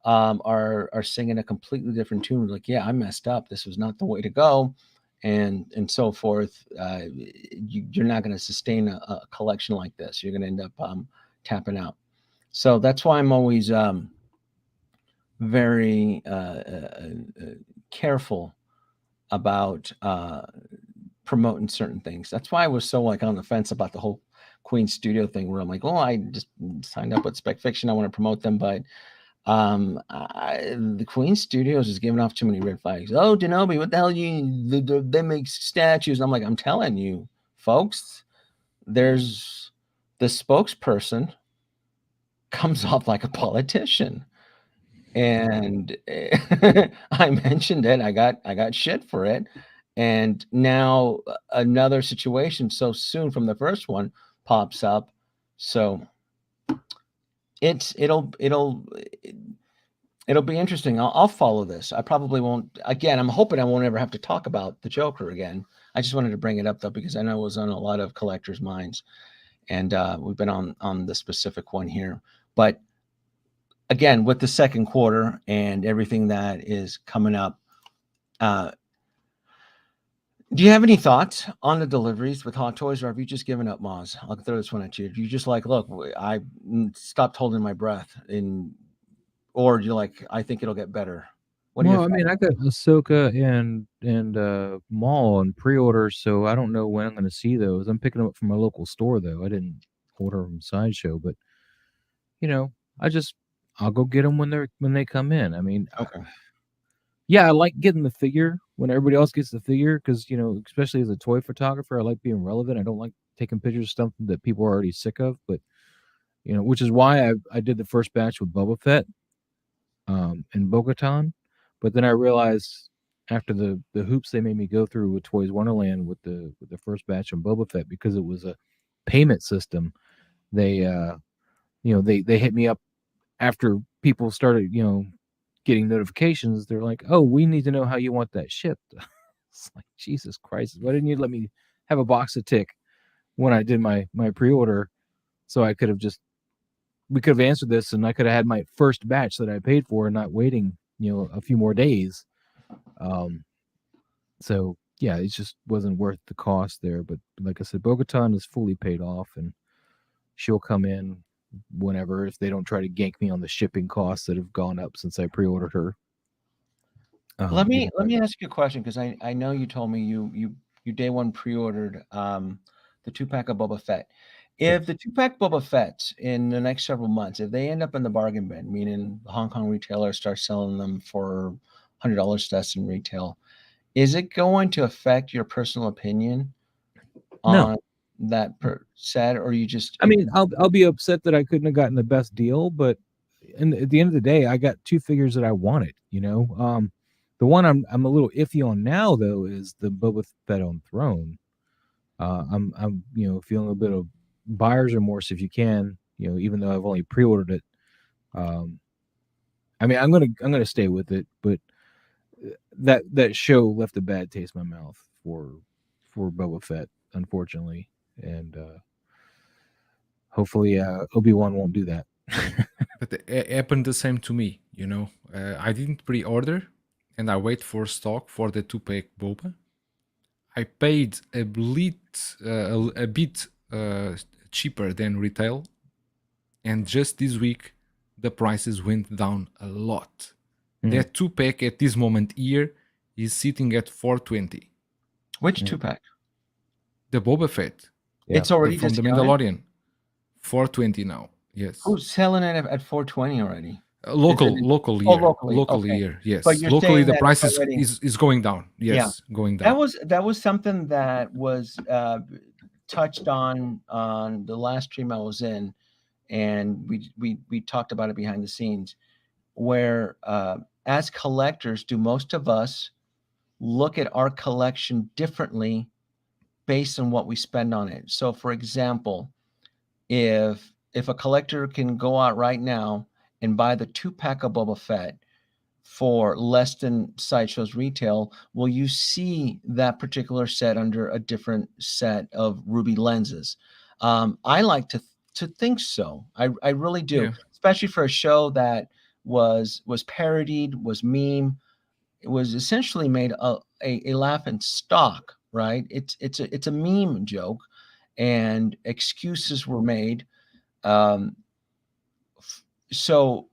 are singing a completely different tune. Like, yeah, I messed up. This was not the way to go, and so forth. You're not going to sustain a collection like this. You're going to end up tapping out. So that's why I'm always very careful about promoting certain things. That's why I was so like on the fence about the whole Queen Studio thing, where I'm like, oh, I just signed up with Spec Fiction. I want to promote them, but the Queen Studios is giving off too many red flags. Oh, Denobi, what the hell they make statues? And I'm like, I'm telling you, folks, there's the spokesperson comes off like a politician. And I mentioned it. I got shit for it. And now another situation so soon from the first one pops up. So it'll be interesting. I'll follow this. I probably won't. Again, I'm hoping I won't ever have to talk about the Joker again. I just wanted to bring it up though, because I know it was on a lot of collectors' minds, and we've been on the specific one here. But again, with the second quarter and everything that is coming up, do you have any thoughts on the deliveries with Hot Toys, or have you just given up, Moz? I'll throw this one at you. You just like, look, I stopped holding my breath, or you're like, I think it'll get better. Well, I mean, I got Ahsoka and Maul on pre-order, so I don't know when I'm going to see those. I'm picking them up from my local store, though. I didn't order from Sideshow, but I'll go get them when they come in. I mean, okay. Yeah, I like getting the figure when everybody else gets the figure because, especially as a toy photographer, I like being relevant. I don't like taking pictures of something that people are already sick of, but, which is why I did the first batch with Boba Fett and Bo-Katan. But then I realized after the hoops they made me go through with Toys Wonderland with the first batch on Boba Fett, because it was a payment system, they hit me up after people started, getting notifications. They're like, oh, we need to know how you want that shipped. It's like, Jesus Christ, why didn't you let me have a box to tick when I did my pre-order, so I could have we could have answered this and I could have had my first batch that I paid for and not waiting a few more days. So yeah, it just wasn't worth the cost there. But like I said, Bo-Katan is fully paid off, and she'll come in whenever, if they don't try to gank me on the shipping costs that have gone up since I pre-ordered her. Let me ask you a question, because I know you told me you day one pre-ordered the 2-pack of Boba Fett. If the 2-pack Boba Fett in the next several months, if they end up in the bargain bin, meaning the Hong Kong retailer starts selling them for $100 less in retail, is it going to affect your personal opinion on that set, or you just? I mean, I'll be upset that I couldn't have gotten the best deal, but at the end of the day, I got two figures that I wanted. The one I'm a little iffy on now, though, is the Boba Fett on Throne. I'm feeling a bit of buyer's remorse, if you can, even though I've only pre-ordered it. I mean, I'm gonna stay with it, but that show left a bad taste in my mouth for Boba Fett, unfortunately, and hopefully Obi-Wan won't do that. But it happened the same to me. I didn't pre-order, and I wait for stock for the 2-pack Boba. I paid a bit cheaper than retail, and just this week the prices went down a lot. That 2-pack at this moment here is sitting at $420. Which 2-pack? The Boba Fett. Yeah. It's already from the Mandalorian. $420 now. Yes. Who's selling it at $420 already? Locally here. Yes. But you're locally the that price is going down. Yes, yeah. Going down. That was something that was touched on the last stream I was in, and we talked about it behind the scenes, where as collectors, do most of us look at our collection differently based on what we spend on it? So for example, if a collector can go out right now and buy the 2-pack of Boba Fett for less than Sideshow's retail, will you see that particular set under a different set of ruby lenses? I like to think so. I really do, Yeah. especially for a show that was parodied, was meme. It was essentially made a laughing stock, right? It's a meme joke, and excuses were made. Um, so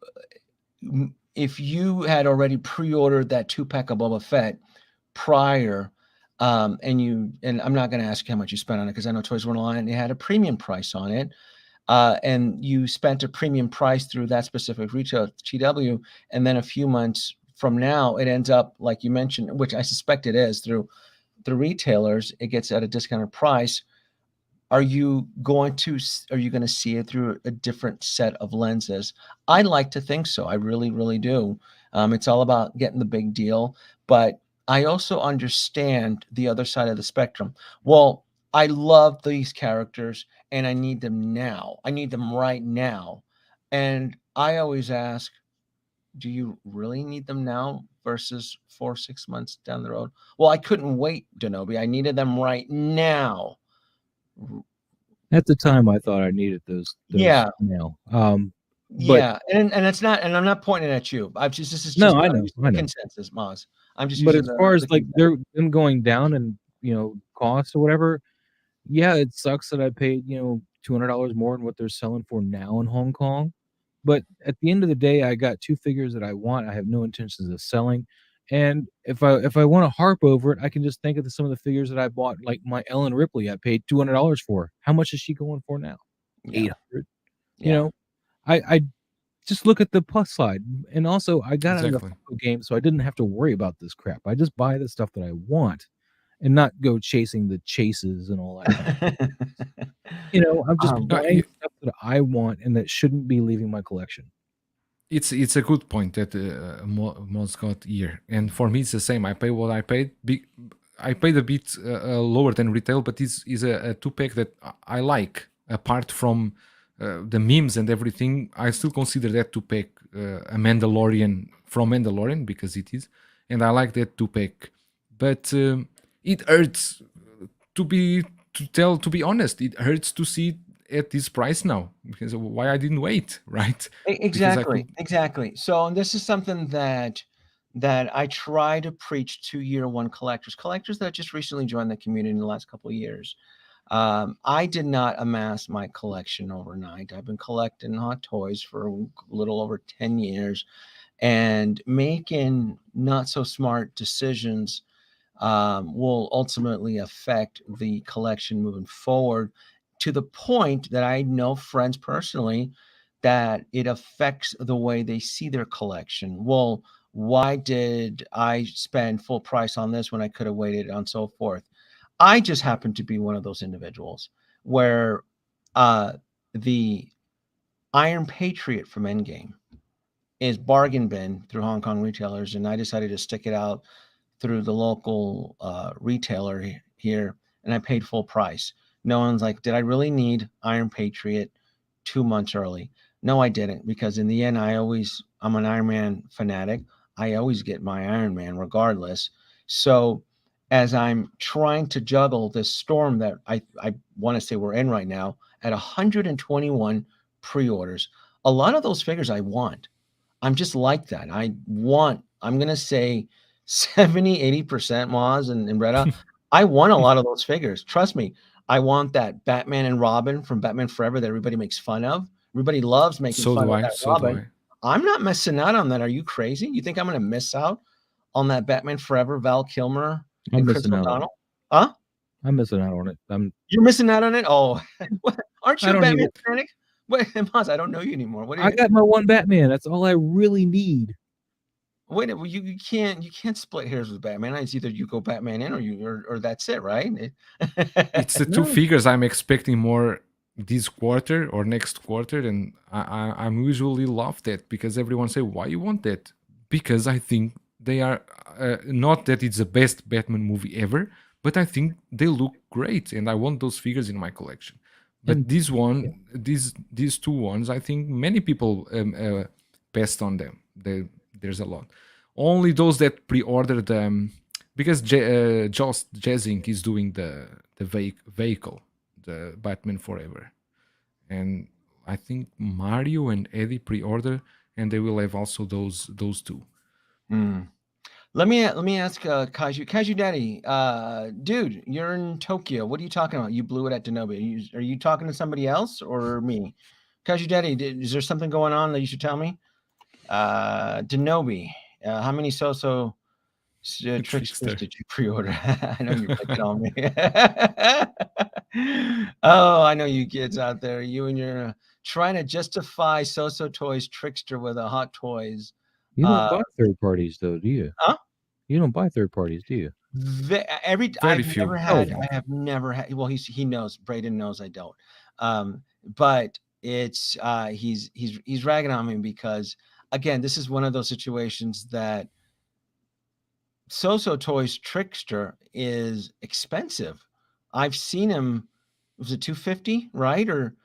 if you had already pre-ordered that 2-pack of Boba Fett prior, and I'm not going to ask you how much you spent on it because I know Toys went online and they had a premium price on it, and you spent a premium price through that specific retail TW, and then a few months from now it ends up like you mentioned, which I suspect it is through the retailers, it gets at a discounted price. Are you going to see it through a different set of lenses? I like to think so. I really, really do. It's all about getting the big deal, but I also understand the other side of the spectrum. Well, I love these characters and I need them now. I need them right now. And I always ask, do you really need them now versus 4 or 6 months down the road? Well, I couldn't wait, Denobi. I needed them right now. At the time, I thought I needed those Yeah. now. But Yeah, and it's not, and I'm not pointing at you. This is no, just I I'm know, using I the know. consensus, Moz. I'm just But using as far as the like consensus. them going down and cost or whatever, yeah, it sucks that I paid $200 more than what they're selling for now in Hong Kong. But at the end of the day, I got two figures that I want. I have no intentions of selling. And if I want to harp over it, I can just think of some of the figures that I bought, like my Ellen Ripley. I paid $200 for. How much is she going for now? Yeah, 800. You yeah. know, I just look at the plus side. And also, I got it in the Exactly. game, so I didn't have to worry about this crap. I just buy the stuff that I want and not go chasing the chases and all that kind of. I'm just Um, buying stuff that I want and that shouldn't be leaving my collection. It's a good point that Moz got here, and for me it's the same. I pay what I paid. I paid a bit lower than retail, but this is a 2-pack that I like. Apart from the memes and everything, I still consider that 2-pack a Mandalorian from Mandalorian because it is, and I like that 2-pack. But it hurts to be honest. It hurts to see it at this price now because why I didn't wait, right? Because I exactly, could. exactly. So, and this is something that I try to preach to year one collectors that just recently joined the community in the last couple of years. I did not amass my collection overnight. I've been collecting hot toys for a little over 10 years and making not so smart decisions will ultimately affect the collection moving forward to the point that I know friends personally that it affects the way they see their collection. Well, why did I spend full price on this when I could have waited and so forth? I just happen to be one of those individuals where uh, the Iron Patriot from Endgame is bargain bin through Hong Kong retailers, and I decided to stick it out through the local retailer here, and I paid full price. No one's like, did I really need Iron Patriot 2 months early? No, I didn't, because in the end, I'm an Iron Man fanatic. I always get my Iron Man regardless. So as I'm trying to juggle this storm that I want to say we're in right now at 121 pre-orders, a lot of those figures I want. I'm just like that. I'm going to say 70, 80% Moz and Breda. I want a lot of those figures. Trust me. I want that Batman and Robin from Batman Forever that everybody makes fun of. Everybody loves making So fun do of I. that So do Robin. I. I'm not missing out on that. Are you crazy? You think I'm going to miss out on that Batman Forever, Val Kilmer I'm and Chris missing out on it. O'Donnell? Huh? I'm missing out on it. You're missing out on it? Oh, aren't I you a don't Batman even. fanatic? Wait, Moz, I don't know you anymore. What do I you? got my one Batman. That's all I really need. Wait, you can't split hairs with Batman. It's either you go Batman in or that's it, right? It's the two No, figures I'm expecting more this quarter or next quarter, and I'm usually laughed at because everyone say, "Why you want that?" Because I think they are not that it's the best Batman movie ever, but I think they look great, and I want those figures in my collection. But and these two ones, I think many people passed on them. There's a lot. Only those that pre-order them, because Josh Jazink is doing the vehicle, the Batman Forever, and I think Mario and Eddie pre-order, and they will have also those two. Let me ask Kaiju Daddy, dude, you're in Tokyo. What are you talking about? You blew it at Denobi. Are you talking to somebody else or me? Kaiju Daddy, is there something going on that you should tell me? Denobi, how many so tricksters did you pre-order? I know you're picking on me. Oh, I know you kids out there. You and your trying to justify So-So Toys trickster with a Hot Toys. You don't buy third parties, though, do you? Huh? You don't buy third parties, do you? I've never had. I have never had. Well, he knows. Braden knows I don't. But it's he's ragging on me because again, this is one of those situations that So-So Toys trickster is expensive. I've seen him. Was it $250, right? Or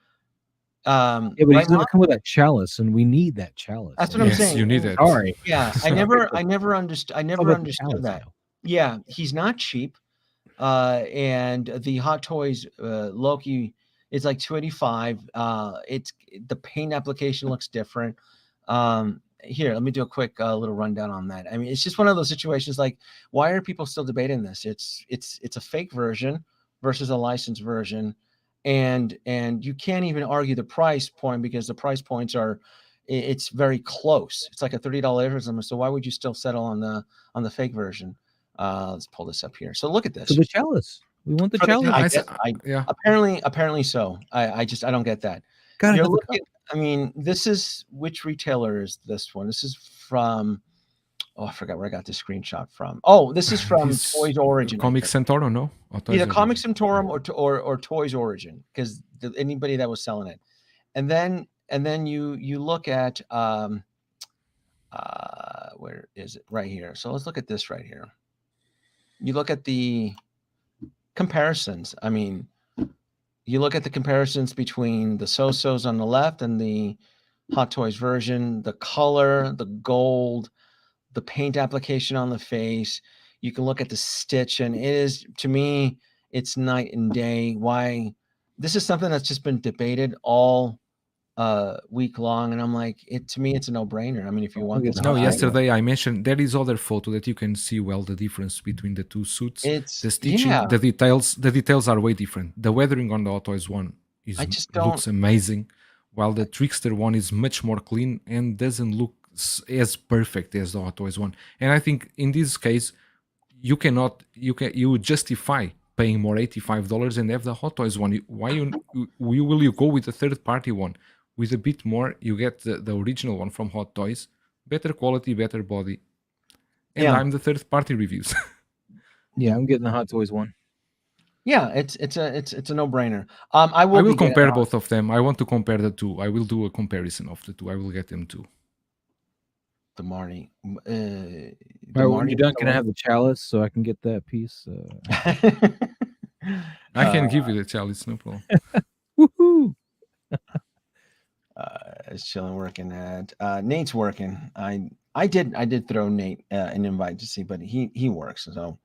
yeah, but right, he's going to come with that chalice, and we need that chalice. That's what I'm saying. You need it. Sorry. Yeah, I never understood that. Now. Yeah, he's not cheap. And the Hot Toys Loki is like $285. It's the paint application looks different. Here, let me do a quick little rundown on that. I mean, it's just one of those situations. Like, why are people still debating this? It's a fake version versus a licensed version, and you can't even argue the price point because the price points are. It's very close. It's like a $30 difference. So why would you still settle on the fake version? Let's pull this up here. So look at this. For the chalice. We want the chalice. Yeah. Apparently so. I don't get that. I mean, this is which retailer is this one? This is from I forgot where I got this screenshot from. Oh, this is from Toys Origin. Comic Centauro, no? Either Comic Centaurum or Toys Origin, because anybody that was selling it. And then you look at where is it? Right here. So let's look at this right here. You look at the comparisons. I mean, you look at the comparisons between the So-Sos on the left and the Hot Toys version, the color, the gold, the paint application on the face. You can look at the stitch, and it is, to me, it's night and day. Why? This is something that's just been debated all week long, and I'm like, to me, it's a no-brainer. I mean, if you want this. No, yesterday I mentioned there is other photo that you can see well the difference between the two suits. It's the stitching, the details are way different. The weathering on the Hot Toys one looks amazing, while the Trickster one is much more clean and doesn't look as perfect as the Hot Toys one. And I think in this case, you justify paying more $85 and have the Hot Toys one. Why will you go with the third party one? With a bit more, you get the original one from Hot Toys, better quality, better body. And I'm the third party reviews. Yeah, I'm getting the Hot Toys one. Yeah, it's a no-brainer. I will compare both of them. I want to compare the two. I will do a comparison of the two. I will get them too. The Marnie. When you're done, can I have the chalice so I can get that piece? I can give you the chalice, no problem. Woohoo! It's chilling working at Nate's working. I did throw Nate an invite to see, but he works. So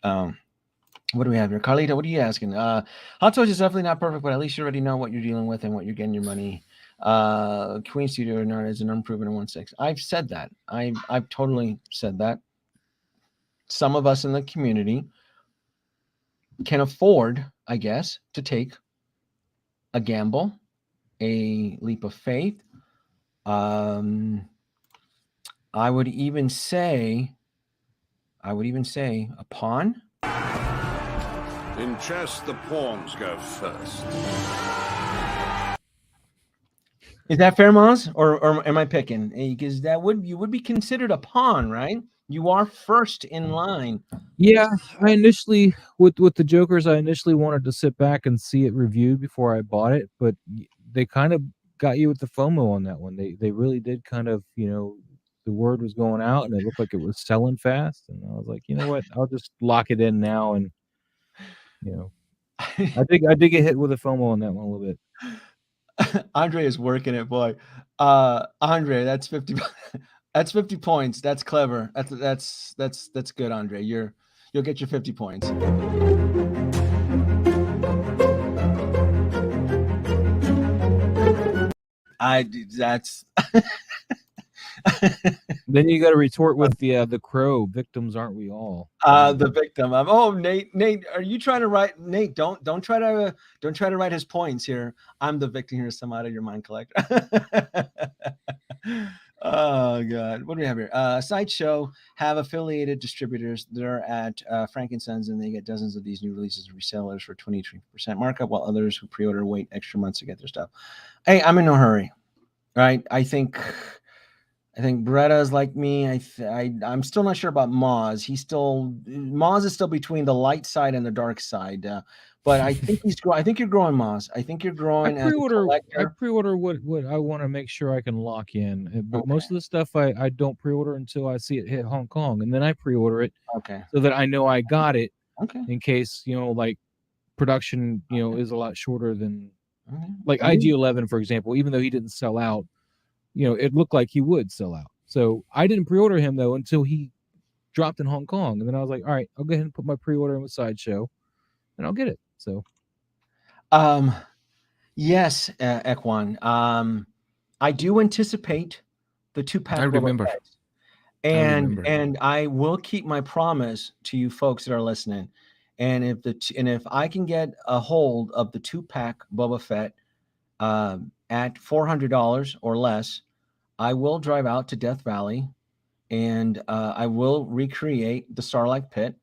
what do we have here? Carlita, what are you asking? Hot Toys is definitely not perfect, but at least you already know what you're dealing with and what you're getting your money. Queen Studio is an unproven 1.6. I've said that. I've totally said that. Some of us in the community can afford, I guess, to take a gamble, a leap of faith. I would even say a pawn. In chess, the pawns go first. Is that fair, Maz? Or am I picking? Because you would be considered a pawn, right? You are first in line. Yeah, I initially with the Jokers, I initially wanted to sit back and see it reviewed before I bought it, but they kind of got you with the FOMO on that one. They really did kind of, the word was going out and it looked like it was selling fast, and I was like, you know what, I'll just lock it in now. And I did get hit with a FOMO on that one a little bit. Andre is working it, boy. Andre, that's 50. That's 50 points. That's clever. That's good, Andre. You'll get your 50 points. That's Then you got to retort with the crow. Victims aren't we all? The victim. Oh, Nate, are you trying to write? Nate, don't try to write his points here. I'm the victim here. Some out of your mind collector. Oh God, what do we have here? Sideshow have affiliated distributors. They're at Frank & Sons, and they get dozens of these new releases and resellers for 23% markup, while others who pre-order wait extra months to get their stuff. Hey, I'm in no hurry, right? I think Bretta's like me. I'm still not sure about Moz. Moz is still between the light side and the dark side. But I think I think you're growing, Moz. I think you're growing as a collector. I pre-order what I want to make sure I can lock in. But most of the stuff I don't pre-order until I see it hit Hong Kong, and then I pre-order it. Okay. So that I know I got it. Okay. In case like production is a lot shorter than like IG-11, for example. Even though he didn't sell out, it looked like he would sell out. So I didn't pre-order him though until he dropped in Hong Kong, and then I was like, all right, I'll go ahead and put my pre-order in with Sideshow, and I'll get it. So, yes, Ekwan. I do anticipate the 2-pack. I remember. And I will keep my promise to you folks that are listening. And if I can get a hold of the 2-pack Boba Fett at $400 or less, I will drive out to Death Valley, and I will recreate the Starlight Pit,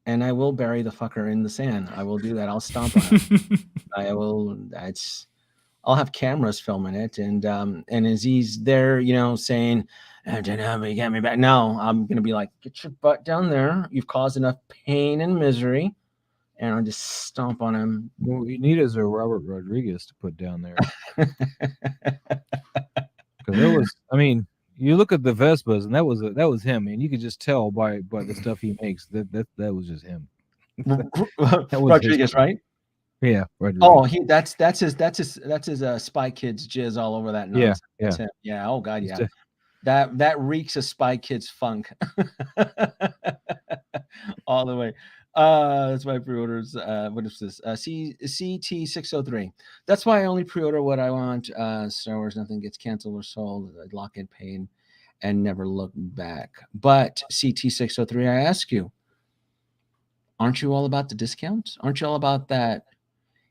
and I will bury the fucker in the sand. I will do that. I'll stomp on it. I will. I'll have cameras filming it, and as he's there, saying, "You get me back." No, I'm gonna be like, "Get your butt down there. You've caused enough pain and misery," and I'll just stomp on him. What you need is a Robert Rodriguez to put down there. Because there was, you look at the Vespas, and that was him, and you could just tell by the stuff he makes that was just him. That was Rodriguez, right? Yeah, Rodriguez. Oh, that's his Spy Kids jizz all over that nonsense. Yeah, that's him. Yeah. Oh God, yeah. That reeks of Spy Kids funk all the way. That's my pre-orders. What is this? CT603. That's why I only pre-order what I want. Star Wars, nothing gets canceled or sold. I lock in pain and never look back. But CT603, I ask you, aren't you all about the discounts? Aren't you all about that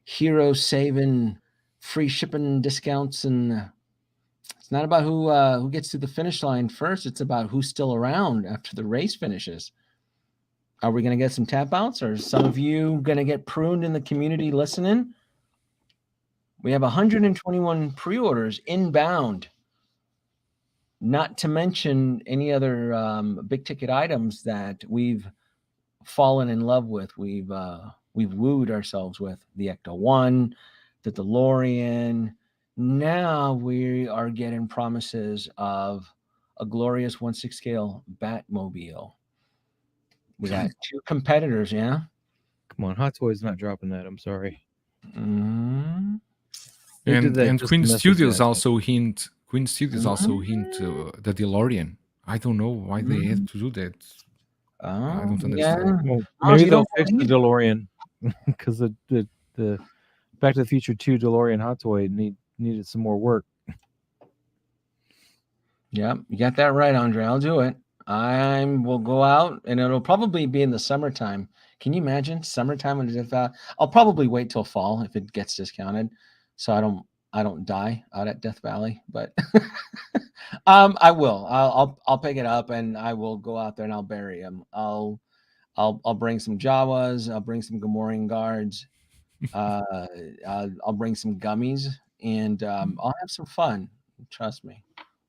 hero saving, free shipping discounts? And it's not about who gets to the finish line first. It's about who's still around after the race finishes. Are we going to get some tap outs, or some of you going to get pruned in the community listening? We have 121 pre-orders inbound, not to mention any other big ticket items that we've fallen in love with. We've wooed ourselves with the Ecto-1, the DeLorean. Now we are getting promises of a glorious 1/6 scale Batmobile. We got 2 competitors, yeah. Come on, Hot Toys not dropping that. I'm sorry. Mm-hmm. And Queen Studios also hint. Queen Studios also hint the DeLorean. I don't know why they had to do that. I don't understand. Yeah. Well, maybe they'll fix the DeLorean because the Back to the Future 2 DeLorean Hot Toy needed some more work. Yeah, you got that right, Andre. I'll do it. I will go out, and it'll probably be in the summertime. Can you imagine summertime when it's I'll probably wait till fall if it gets discounted, so I don't die out at Death Valley. But I will. I'll pick it up, and I will go out there and I'll bury him. I'll bring some Jawas. I'll bring some Gamorrean guards. I'll bring some gummies, and I'll have some fun. Trust me.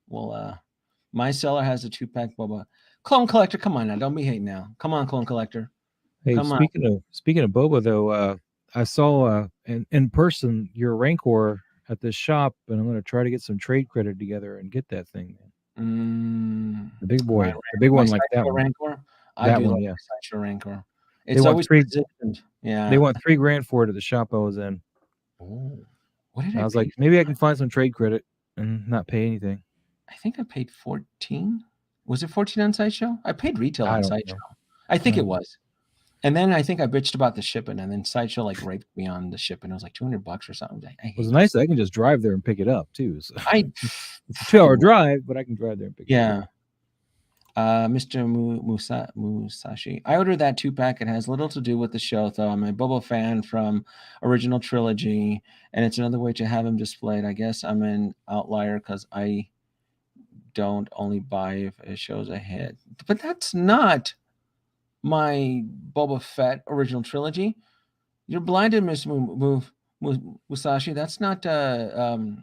Well, my seller has a 2-pack Boba. Clone Collector, come on now. Don't be hating now. Come on, Clone Collector. Hey, speaking of Boba, though, I saw in person your Rancor at this shop, and I'm going to try to get some trade credit together and get that thing. The big boy, the big one like that one. Rancor? I do like the Rancor. It's always resistant. Yeah. They want $3,000 for it at the shop I was in. Oh. What did I I was pay? like, maybe I can find some trade credit and not pay anything. I think I paid 14. Was it 14 on Sideshow? I paid retail I on don't Sideshow. know. I think I it don't know. was. And then I think I bitched about the shipping, and then Sideshow like raped me on the shipping. It was like $200 or something. I hate It was it. nice that I can just drive there and pick it up too. So It's a 2-hour drive, but I can drive there and pick it up. Mr. Musashi. I ordered that 2-pack. It has little to do with the show, though. I'm a Boba fan from original trilogy, and it's another way to have him displayed. I guess I'm an outlier because I don't only buy if it shows a hit. But that's not my Boba Fett original trilogy. You're blinded, Miss Musashi. That's not who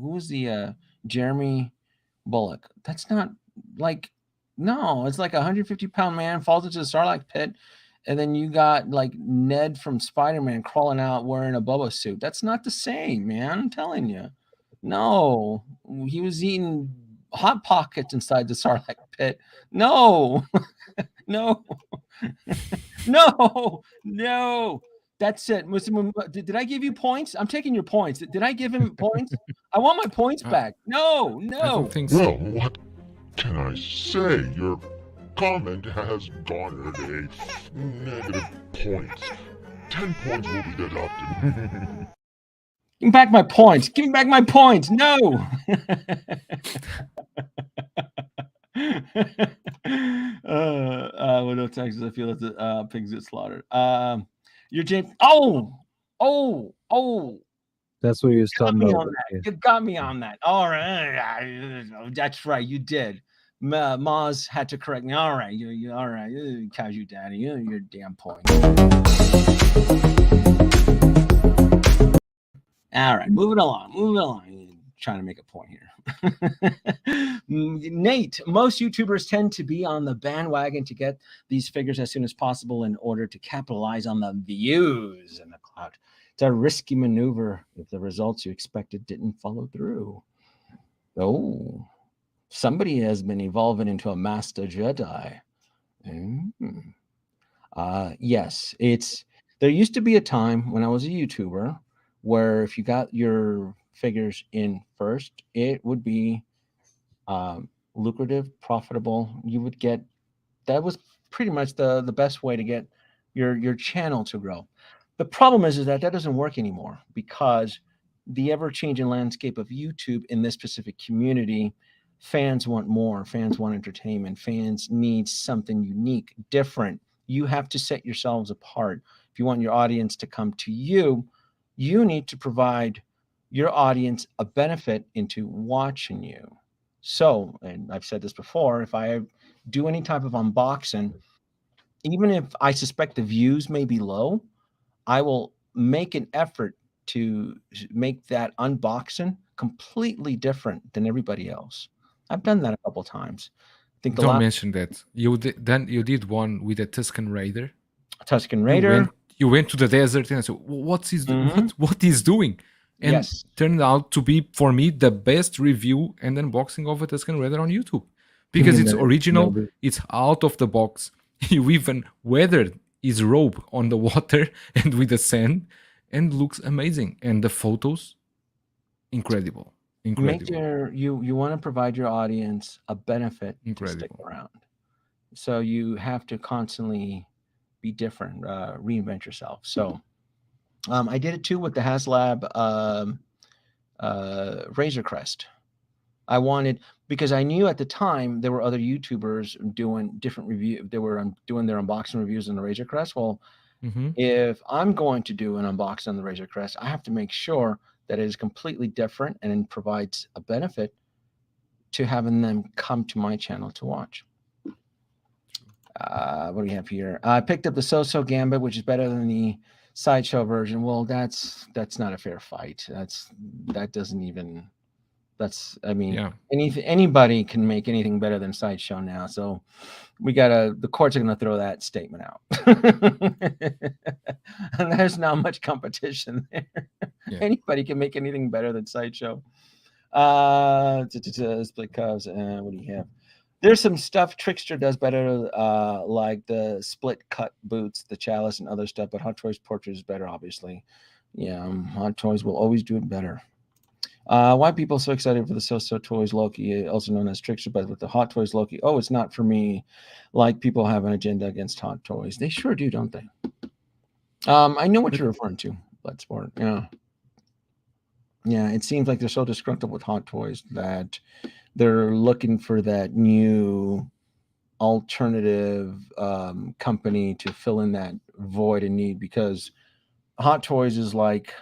was the Jeremy Bullock? That's not like no. It's like a 150-pound man falls into the Sarlacc pit, and then you got like Ned from Spider-Man crawling out wearing a Boba suit. That's not the same, man. I'm telling you. No, he was eating hot pockets inside the Sarlacc pit. No, no. No. That's it. Did I give you points? I'm taking your points. Did I give him points? I want my points back. No. I don't think so. Well, what can I say? Your comment has garnered a negative points. 10 points will be deducted. Give me back my points. Give me back my points. No. Widow, Texas. I feel that pigs get slaughtered. You're James. Oh. That's what he was Got talking me about. on that. You got me on that. All right. That's right. You did. Maz had to correct me. All right. You all right. Casual daddy. Your damn point. All right. Moving along. Trying to make a point here. Nate, most YouTubers tend to be on the bandwagon to get these figures as soon as possible in order to capitalize on the views and the clout. It's a risky maneuver if the results you expected didn't follow through. Oh, somebody has been evolving into a master Jedi. Yes, there used to be a time when I was a YouTuber where if you got your figures in first, it would be lucrative, profitable. You would get that was pretty much the best way to get your channel to grow. The problem is that doesn't work anymore because the ever-changing landscape of YouTube in this specific community, fans want more, fans want entertainment, fans need something unique, different. You have to set yourselves apart. If you want your audience to come to you, you need to provide your audience a benefit into watching you. So, and I've said this before, if I do any type of unboxing, even if I suspect the views may be low, I will make an effort to make that unboxing completely different than everybody else. I've done that a couple of times. I think the Don't last mention that. You did one with a Tuscan Raider. Tuscan Raider. You went to the desert and I said, what is doing? And Yes. turned out to be, for me, the best review and unboxing of a Tuscan Raider on YouTube. Because it's original, it's out of the box. You even weathered his robe on the water and with the sand, and looks amazing. And the photos, incredible. You want to provide your audience a benefit to stick around. So you have to constantly be different, reinvent yourself. So I did it too with the HasLab Razor Crest. I wanted, because I knew at the time there were other YouTubers doing different review. They were doing their unboxing reviews on the Razor Crest. Well, if I'm going to do an unboxing on the Razor Crest, I have to make sure that it is completely different and provides a benefit to having them come to my channel to watch. What do we have here? I picked up the So-So Gambit, which is better than the Sideshow version. Well, that's not a fair fight. Anybody can make anything better than Sideshow now. So the courts are gonna throw that statement out. And there's not much competition there. Yeah. Anybody can make anything better than Sideshow. Split cups. What do you have? There's some stuff Trickster does better, like the split cut boots, the chalice, and other stuff. But Hot Choice Portrait is better, obviously. Yeah, Hot Toys will always do it better. Why people so excited for the So Toys Loki, also known as Trickster, but with the Hot Toys Loki? Oh, it's not for me. Like people have an agenda against Hot Toys. They sure do, don't they? I know what you're referring to, Bloodsport. Yeah. Yeah, it seems like they're so disgruntled with Hot Toys that they're looking for that new alternative company to fill in that void and need, because Hot Toys is like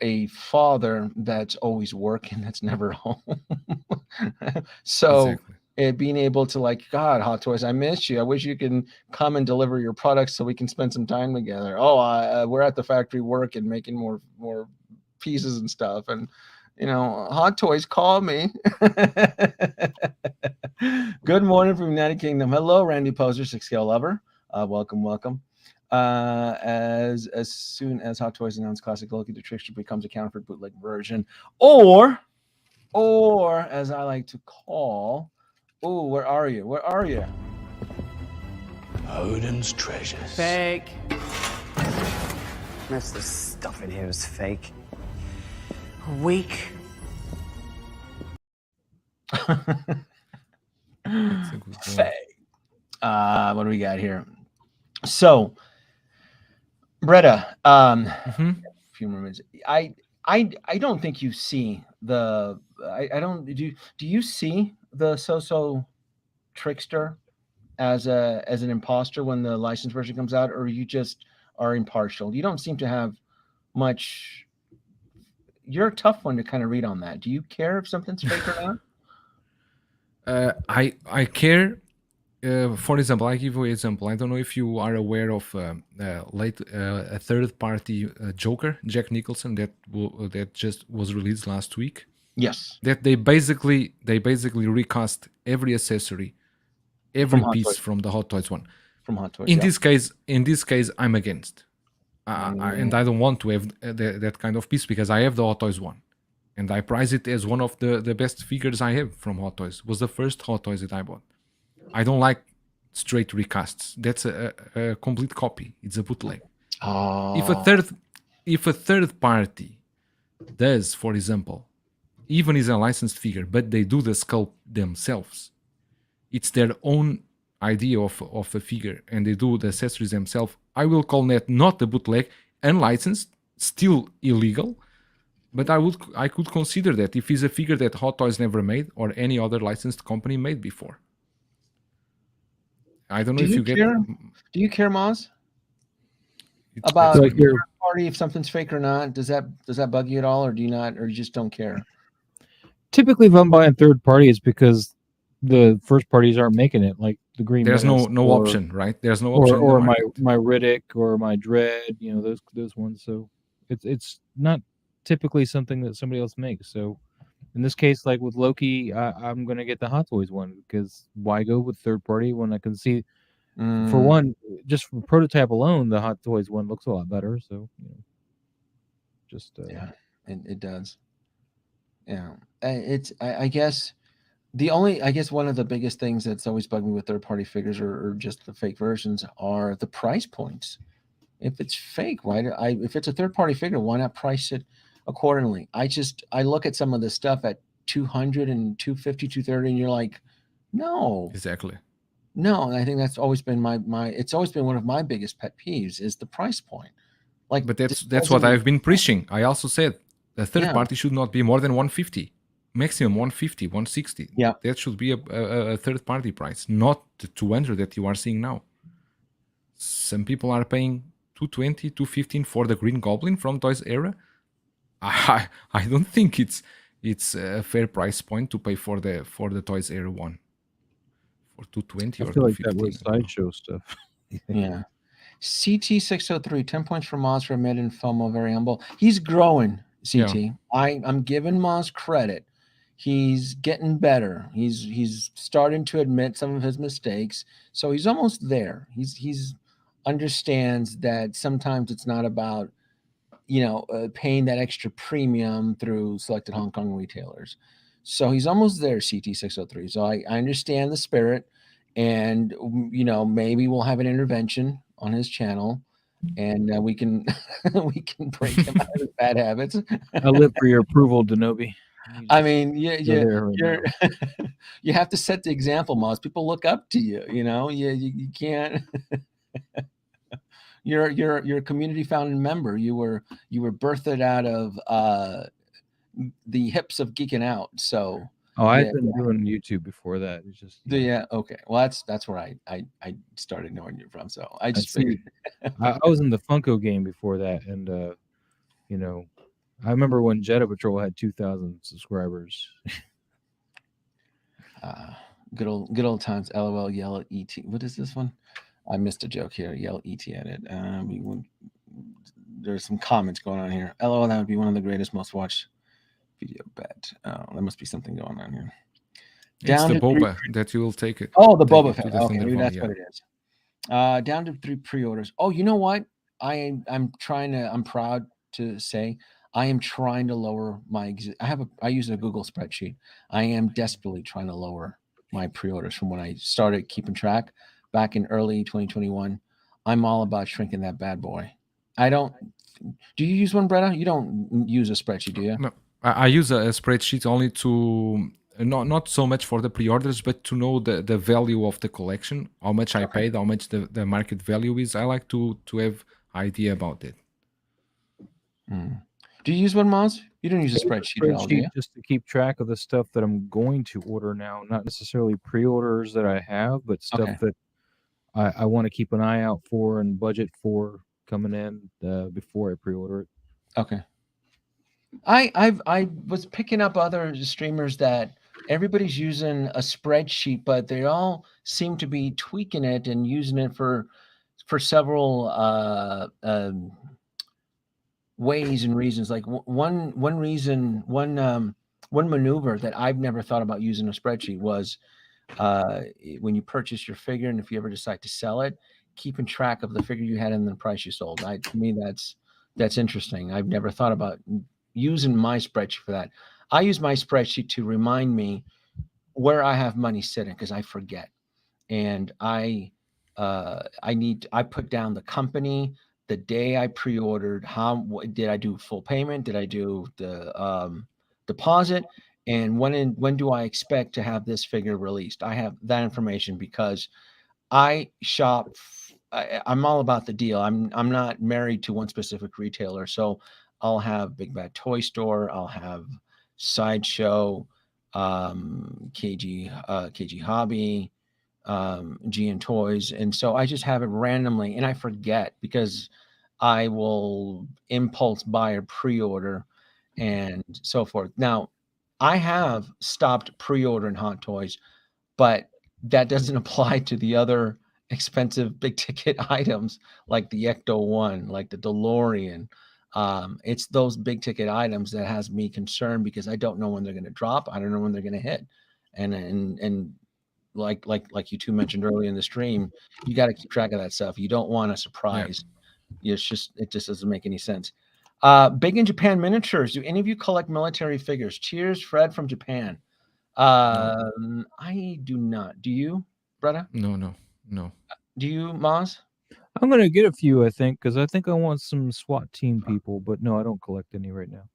a father that's always working, that's never home. So Exactly. being able to, like, God, Hot Toys, I miss you. I wish you can come and deliver your products so we can spend some time together. Oh, we're at the factory working, making more pieces and stuff. And Hot Toys, call me. Good morning from United Kingdom. Hello, Randy Poser, 6 scale lover. Welcome. As soon as Hot Toys announced Classic Loki, the Trickster becomes a counterfeit bootleg version, or as I like to call, oh, where are you? Odin's treasures. Fake. Most of the stuff in here is fake. Weak. Fake. What do we got here? So, Breda, a few more minutes. I don't think you see the. I don't. Do you see the So Trickster as an imposter when the licensed version comes out, or you just are impartial? You don't seem to have much. You're a tough one to kind of read on that. Do you care if something's fake or not? I care. For example, I give you an example. I don't know if you are aware of a third-party Joker, Jack Nicholson, that just was released last week. Yes. That they basically recast every accessory, every piece from the Hot Toys one. From Hot Toys. In this case, I'm against, and I don't want to have that kind of piece because I have the Hot Toys one, and I prize it as one of the best figures I have from Hot Toys. It was the first Hot Toys that I bought. I don't like straight recasts. That's a complete copy. It's a bootleg. Oh. If a third party does, for example, even is a licensed figure, but they do the sculpt themselves, it's their own idea of a figure, and they do the accessories themselves, I will call that not a bootleg, unlicensed, still illegal. But I could consider that if it's a figure that Hot Toys never made or any other licensed company made before. I don't know if you get. Do you care, Maz? About third party, if something's fake or not? Does that bug you at all, or do you not, or you just don't care? Typically, if I'm buying third party, it's because the first parties aren't making it. Like the Green. There's no option, right? There's no option. Or my Riddick or my Dread, those ones. So it's not typically something that somebody else makes. So in this case, like with Loki, I'm going to get the Hot Toys one, because why go with third party when I can see, for one, just from prototype alone, the Hot Toys one looks a lot better. So, yeah, it does. Yeah, I guess one of the biggest things that's always bugged me with third party figures or just the fake versions are the price points. If it's fake, if it's a third party figure, why not price it accordingly? I look at some of the stuff at 200 and 250, 230, and you're like, no. Exactly. No, and I think that's always been it's always been one of my biggest pet peeves is the price point. Like, but that's what I've been preaching. I also said the third party should not be more than 150, maximum 150, 160. Yeah, that should be a third party price, not the 200 that you are seeing now. Some people are paying 220, 215 for the Green Goblin from Toys era. I don't think it's a fair price point to pay for the Toys era one. For 220 or 215. Like that was sideshow stuff. Yeah. CT603, 10 points for Moz for mid and FOMO, very humble. He's growing, CT. Yeah. I'm giving Moz credit. He's getting better. He's starting to admit some of his mistakes. So he's almost there. He's understands that sometimes it's not about paying that extra premium through selected Hong Kong retailers. So he's almost there, CT603. So I understand the spirit, and maybe we'll have an intervention on his channel and we can we can break him out of his bad habits. I live for your approval, Denobi. I mean, yeah, You're you're there you have to set the example, Moss. People look up to you. You know, you can't. You're a community founding member. You were birthed out of the hips of geeking out. So Oh, I'd yeah, been doing YouTube before that. It's just yeah. Okay, well that's where I started knowing you from. So I just figured. I was in the Funko game before that, and you know, I remember when Jetta Patrol had 2,000 subscribers. Good old times. LOL. Yell at ET. What is this one? I missed a joke here. Yell ET at it. There's some comments going on here. LOL. That would be one of the greatest, most watched video bet. Oh, there must be something going on here. It's the Boba that you will take it. Oh, the take Boba it to Fett. the Okay, maybe Thunderbolt, that's yeah. what it is. Down to 3 pre-orders. Oh, you know what? I'm proud to say I am trying to lower my. I use a Google spreadsheet. I am desperately trying to lower my pre-orders from when I started keeping track back in early 2021. I'm all about shrinking that bad boy. I don't. Do you use one, Bretta? You don't use a spreadsheet, do you? No, I use a spreadsheet only to not so much for the pre-orders, but to know the value of the collection, how much I paid, how much the market value is. I like to have idea about it. Do you use one, Moz? You don't use a spreadsheet at all, do you? Just to keep track of the stuff that I'm going to order now, not necessarily pre-orders that I have, but stuff that I want to keep an eye out for and budget for coming in before I pre-order it. Okay. I was picking up other streamers that everybody's using a spreadsheet, but they all seem to be tweaking it and using it for several ways and reasons. Like one maneuver that I've never thought about using a spreadsheet was when you purchase your figure, and if you ever decide to sell it, keeping track of the figure you had and the price you sold. To me, that's interesting. I've never thought about using my spreadsheet for that. I use my spreadsheet to remind me where I have money sitting because I forget, and I put down the company, the day I pre-ordered, did I do full payment, did I do the deposit, and when do I expect to have this figure released? I have that information because I shop. I'm all about the deal. I'm not married to one specific retailer, so I'll have Big Bad Toy Store, I'll have Sideshow, KG Hobby, GN Toys, and so I just have it randomly, and I forget because I will impulse buy or pre-order and so forth. Now, I have stopped pre-ordering Hot Toys, but that doesn't apply to the other expensive big ticket items like the Ecto One, like the DeLorean. It's those big ticket items that has me concerned because I don't know when they're going to drop. I don't know when they're going to hit, and like you two mentioned earlier in the stream, you got to keep track of that stuff. You don't want a surprise. Yeah. It just doesn't make any sense. Big in Japan Miniatures. Do any of you collect military figures? Cheers, Fred from Japan. No. I do not. Do you, Bretta? No. Do you, Maz? I'm gonna get a few, I think, because I think I want some SWAT team people. But no, I don't collect any right now.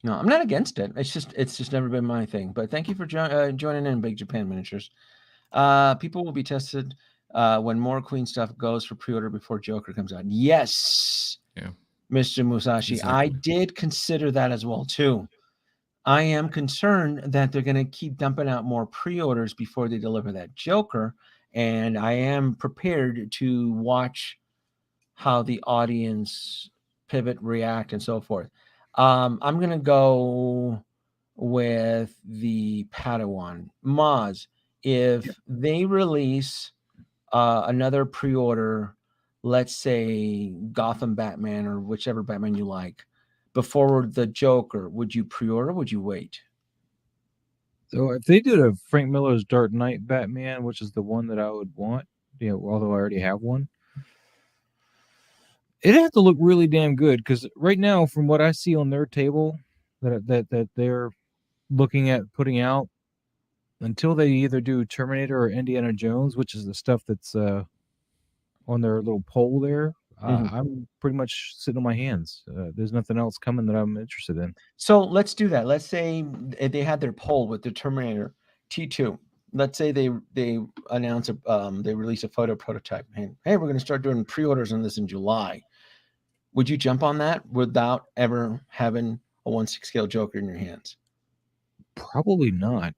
No, I'm not against it. It's just never been my thing. But thank you for joining in, Big Japan Miniatures. People will be tested when more Queen stuff goes for pre-order before Joker comes out. Yes, yeah, Mr. Musashi. Exactly. I did consider that as well too. I am concerned that they're going to keep dumping out more pre-orders before they deliver that Joker, and I am prepared to watch how the audience pivot, react, and so forth. I'm going to go with the Padawan. Maz, if they release another pre-order, let's say Gotham Batman or whichever Batman you like, before the Joker, would you pre-order or would you wait? So if they did a Frank Miller's Dark Knight Batman, which is the one that I would want, although I already have one, it'd have to look really damn good because right now, from what I see on their table that they're looking at putting out, until they either do Terminator or Indiana Jones, which is the stuff that's on their little poll there, I'm pretty much sitting on my hands. There's nothing else coming that I'm interested in. So let's do that. Let's say they had their poll with the Terminator T2. Let's say they announce they release a photo prototype. And hey, we're going to start doing pre-orders on this in July. Would you jump on that without ever having a 1/6 scale Joker in your hands? Probably not.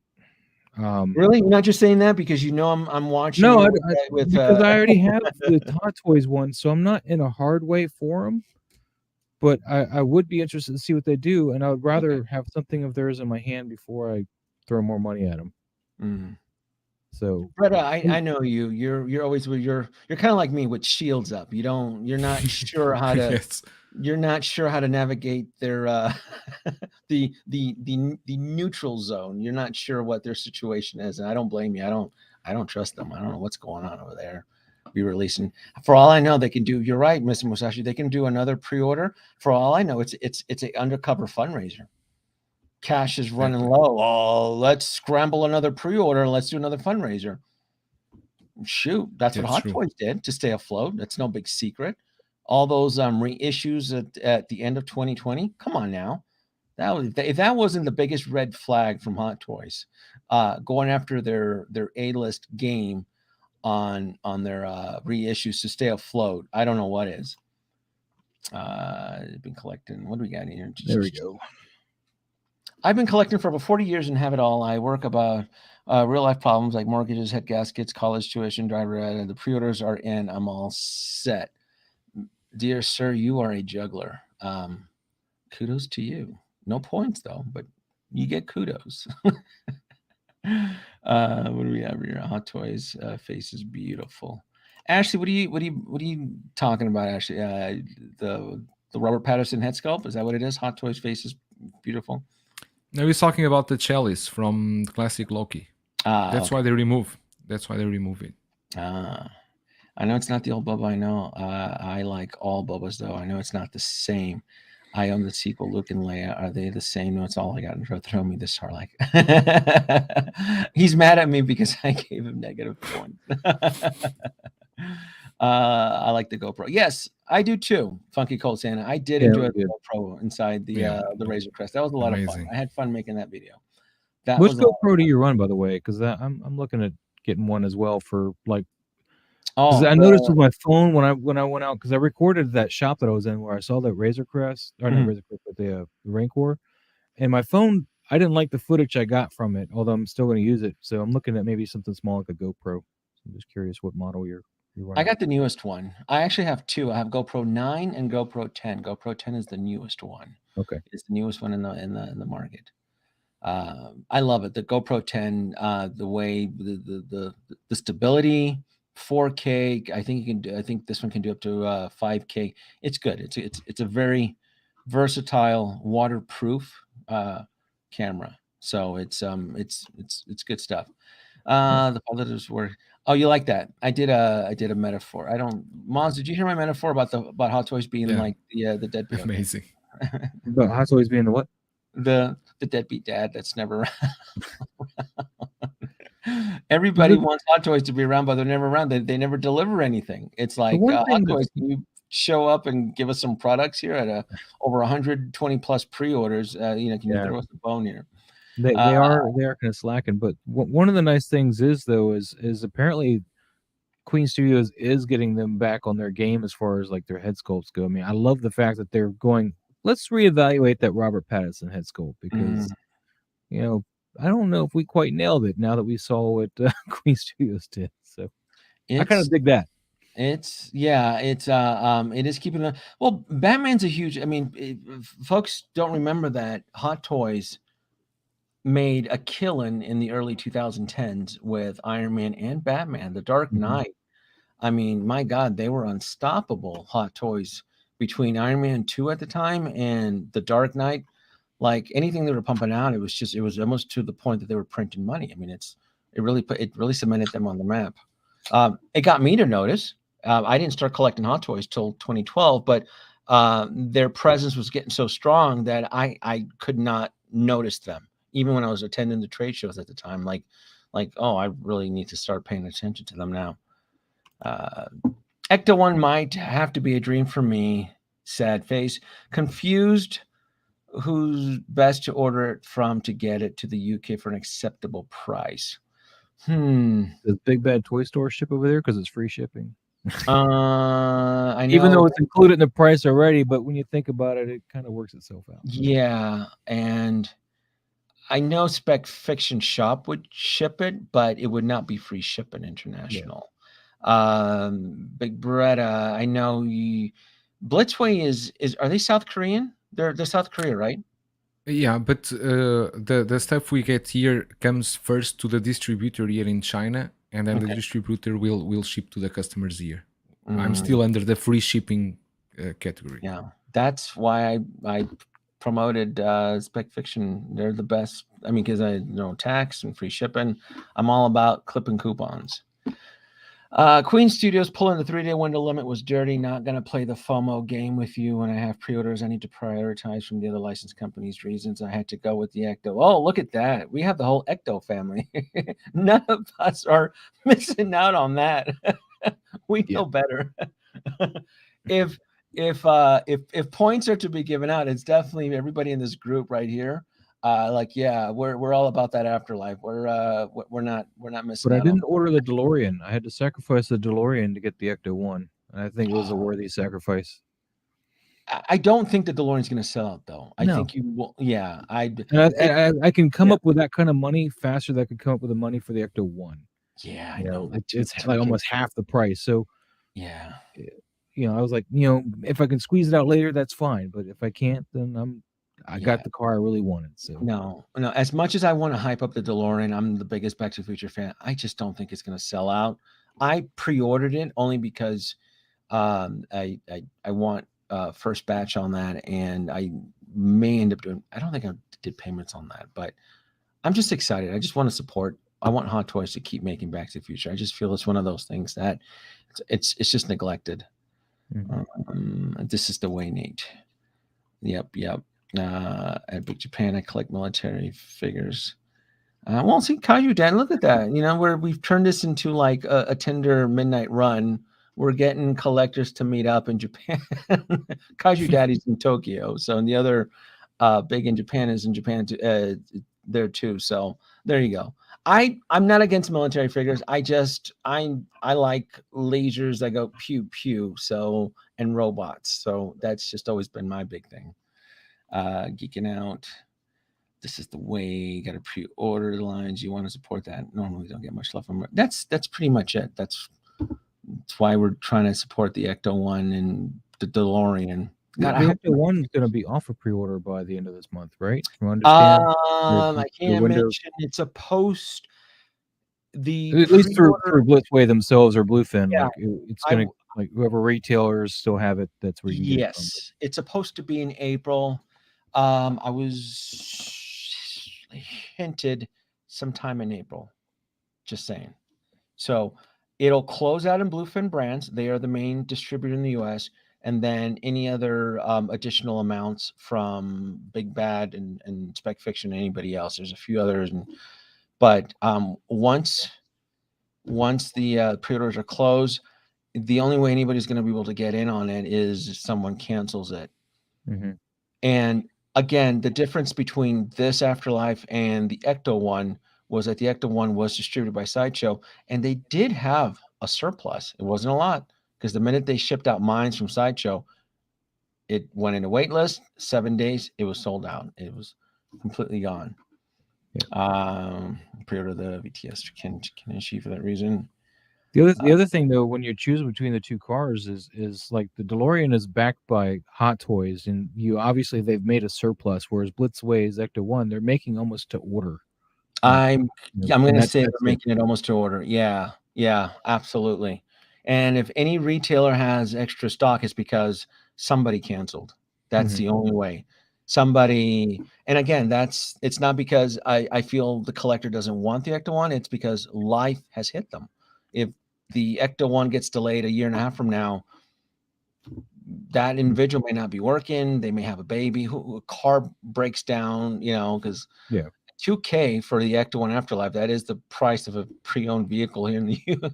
Really? You're not just saying that because you know I'm watching. No, because I already have the Hot Toys one, so I'm not in a hard way for them. But I would be interested to see what they do, and I would rather have something of theirs in my hand before I throw more money at them. Mm. So, Breda, I know you. You're always you're kind of like me with shields up. You're not sure how to. Yes. You're not sure how to navigate their the neutral zone. You're not sure what their situation is, and I don't blame you. I don't trust them. I don't know what's going on over there. Be releasing. For all I know, they can do. You're right, Mr. Musashi. They can do another pre-order. For all I know, it's an undercover fundraiser. Cash is running low. Oh, let's scramble another pre-order and let's do another fundraiser. Shoot, that's what Hot Toys did to stay afloat. That's no big secret. All those reissues at the end of 2020. Come on now, if that wasn't the biggest red flag from Hot Toys, going after their A-list game on their reissues to stay afloat. I don't know what is. Been collecting. What do we got here? There we go. I've been collecting for about 40 years and have it all. I work about real life problems like mortgages, head gaskets, college tuition, driver ed. The pre-orders are in. I'm all set. Dear sir, you are a juggler. Kudos to you. No points though, but you get kudos. What do we have here? Hot Toys face is beautiful. Ashley, what are you talking about, Ashley? The Robert Pattinson head sculpt, is that what it is? Hot Toys face is beautiful. No, he's talking about the chalice from classic Loki. That's why they remove. That's why they remove it. I know it's not the old Boba. I know. I like all Bobas though. I know it's not the same. I own the sequel, Luke and Leia. Are they the same? No, it's all I got. Throw me the Sarlacc. He's mad at me because I gave him negative points. I like the GoPro. Yes, I do too. Funky Cold Santa. I did enjoy the GoPro inside the Razor Crest. That was a lot of fun. I had fun making that video. Which GoPro do you run, by the way? Because I'm looking at getting one as well for like. I noticed with my phone when I went out, because I recorded that shop that I was in where I saw that Razor Crest, or not Razor Crest, but the Rancor, and my phone, I didn't like the footage I got from it, although I'm still going to use it. So I'm looking at maybe something small like a GoPro. So I'm just curious what model you're running. I got the newest one. I actually have two. I have GoPro 9 and GoPro 10. GoPro 10 is the newest one. Okay, it's the newest one in the market. I love it. The GoPro 10, the way the stability. 4K. I think you can do. I think this one can do up to 5K. It's good. It's a very versatile, waterproof camera. So it's good stuff. The positives were. Oh, you like that? I did a metaphor. I don't. Moz, did you hear my metaphor about Hot Toys being like the deadbeat? Amazing. But Hot Toys being the what? The deadbeat dad that's never around. Everybody wants Hot Toys to be around, but they're never around. They never deliver anything. It's like Hot Toys, can you show up and give us some products here at over 120 plus pre-orders? Can you throw us a bone here? They are kind of slacking. But one of the nice things is apparently Queen Studios is getting them back on their game as far as like their head sculpts go. I mean, I love the fact that they're going, let's reevaluate that Robert Pattinson head sculpt, because I don't know if we quite nailed it now that we saw what Queen Studios did. So I kind of dig that. It is keeping well, Batman's a huge, folks don't remember that Hot Toys made a killing in the early 2010s with Iron Man and Batman, The Dark Knight. I mean, my God, they were unstoppable, Hot Toys, between Iron Man 2 at the time and The Dark Knight. Like anything they were pumping out, it was almost to the point that they were printing money. I mean, it really cemented them on the map. It got me to notice. I didn't start collecting Hot Toys till 2012, but their presence was getting so strong that I could not notice them, even when I was attending the trade shows at the time. Like, oh, I really need to start paying attention to them now. Ecto 1 might have to be a dream for me. Sad face. Confused who's best to order it from to get it to the UK for an acceptable price. Does Big Bad Toy Store ship over there because it's free shipping? I know. Even though it's included in the price already, but when you think about it, it kind of works itself out. Yeah, and I know Spec Fiction Shop would ship it, but it would not be free shipping international. BigBreda, I know Blitzway is are they South Korean? They're South Korea, right? Yeah, but the stuff we get here comes first to the distributor here in China, and then the distributor will ship to the customers here. I'm still under the free shipping category. Yeah, that's why I promoted Spec Fiction. They're the best. I mean, because I know tax and free shipping. I'm all about clipping coupons. Queen Studios pulling the 3-day window limit was dirty. Not going to play the FOMO game with you when I have pre-orders. I need to prioritize from the other license companies' reasons. I had to go with the Ecto. Oh, look at that. We have the whole Ecto family. None of us are missing out on that. We know better. If points are to be given out, it's definitely everybody in this group right here. We're all about that afterlife. We're not missing. But I didn't order the DeLorean. I had to sacrifice the DeLorean to get the Ecto 1. And I think it was a worthy sacrifice. I don't think the DeLorean's going to sell out, though. I think you will. Yeah, I can come up with that kind of money faster than I could come up with the money for the Ecto 1. Yeah, I know. It's like almost half the price. So yeah, I was like, if I can squeeze it out later, that's fine. But if I can't, then I got the car I really wanted. So no. As much as I want to hype up the DeLorean, I'm the biggest Back to the Future fan. I just don't think it's going to sell out. I pre-ordered it only because I want first batch on that, and I may end up doing. I don't think I did payments on that, but I'm just excited. I just want to support. I want Hot Toys to keep making Back to the Future. I just feel it's one of those things that it's just neglected. This is the way, Nate. Yep. At Big Japan, I collect military figures. Well, see, Kaiju Dad, look at that. Where we've turned this into like a Tinder midnight run. We're getting collectors to meet up in Japan. Kaiju Daddy's in Tokyo, so and the other big in Japan is in Japan there too. So there you go. I'm not against military figures. I like lasers that go pew pew. So and robots. So that's just always been my big thing. Geeking out. This is the way. Got to pre-order the lines. You want to support that. Normally don't get much love from it. That's pretty much it. That's why we're trying to support the Ecto 1 and the DeLorean. God, the Ecto 1 is going to be off of pre-order by the end of this month, right? I can't mention it's a post. At least through Blitzway themselves or Bluefin. Yeah, it's going to whoever retailers still have it. That's where you get it from. It's supposed to be in April. I was hinted sometime in April. Just saying. So it'll close out in Bluefin Brands. They are the main distributor in the U.S. And then any other additional amounts from Big Bad and Spec Fiction, anybody else. There's a few others, but once the pre-orders are closed, the only way anybody's going to be able to get in on it is if someone cancels it. And again, the difference between this Afterlife and the Ecto 1 was that the Ecto 1 was distributed by Sideshow, and they did have a surplus. It wasn't a lot, because the minute they shipped out mines from Sideshow, it went into wait list. 7 days, it was sold out. It was completely gone. Pre-order the VTS Kenichi for that reason. The other thing, though, when you're choosing between the two cars is like the DeLorean is backed by Hot Toys, and obviously they've made a surplus, whereas Blitzway's Ecto 1, they're making almost to order. I'm going to say they're making it almost to order. Yeah, absolutely. And if any retailer has extra stock, it's because somebody canceled. That's the only way. Somebody, and again, it's not because I feel the collector doesn't want the Ecto 1. It's because life has hit them. If the Ecto 1 gets delayed a year and a half from now, that individual may not be working. They may have a baby. A car breaks down, because $2,000 for the Ecto 1 Afterlife, that is the price of a pre-owned vehicle here in the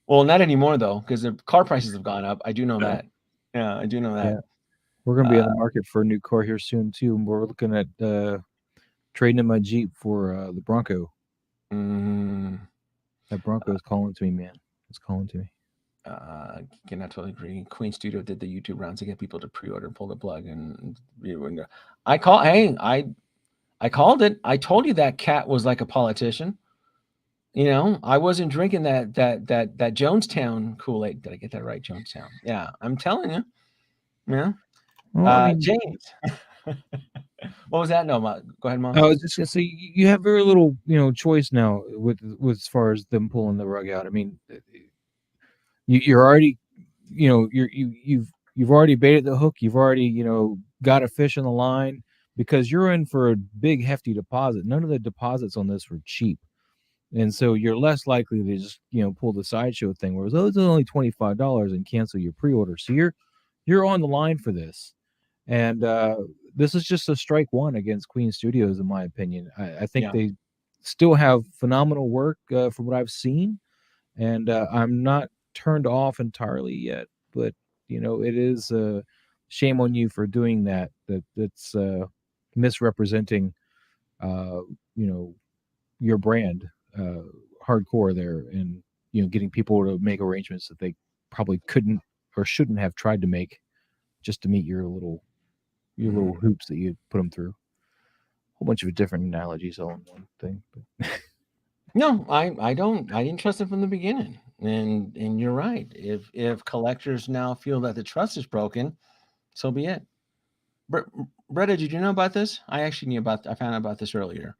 Well, not anymore though, because the car prices have gone up. I do know that. Yeah, I do know that. Yeah. We're going to be on the market for a new car here soon too. And we're looking at trading in my Jeep for the Bronco. That Bronco is calling to me, man. It's calling to me. Can I totally agree. Queen Studio did the YouTube rounds to get people to pre-order, pull the plug, and I called it. I told you that cat was like a politician. I wasn't drinking that Jonestown Kool-Aid. Did I get that right? Jonestown. Yeah, I'm telling you. Yeah. Well, James. What was that? No, go ahead, Mom. I was just gonna say you have very little, choice now with as far as them pulling the rug out. I mean, you're already, you've already baited the hook. You've already, got a fish in the line because you're in for a big hefty deposit. None of the deposits on this were cheap. And so you're less likely to just, pull the sideshow thing where it's only $25 and cancel your pre-order. So you're on the line for this. And this is just a strike one against Queen Studios, in my opinion. I think they still have phenomenal work from what I've seen. And I'm not turned off entirely yet. But, it is a shame on you for doing that. That's misrepresenting, your brand hardcore there, and getting people to make arrangements that they probably couldn't or shouldn't have tried to make just to meet your little hoops that you put them through. A whole bunch of different analogies all in one thing. But no, I didn't trust it from the beginning, and you're right. If collectors now feel that the trust is broken, so be it. Breda, did you know about this? I found out about this earlier.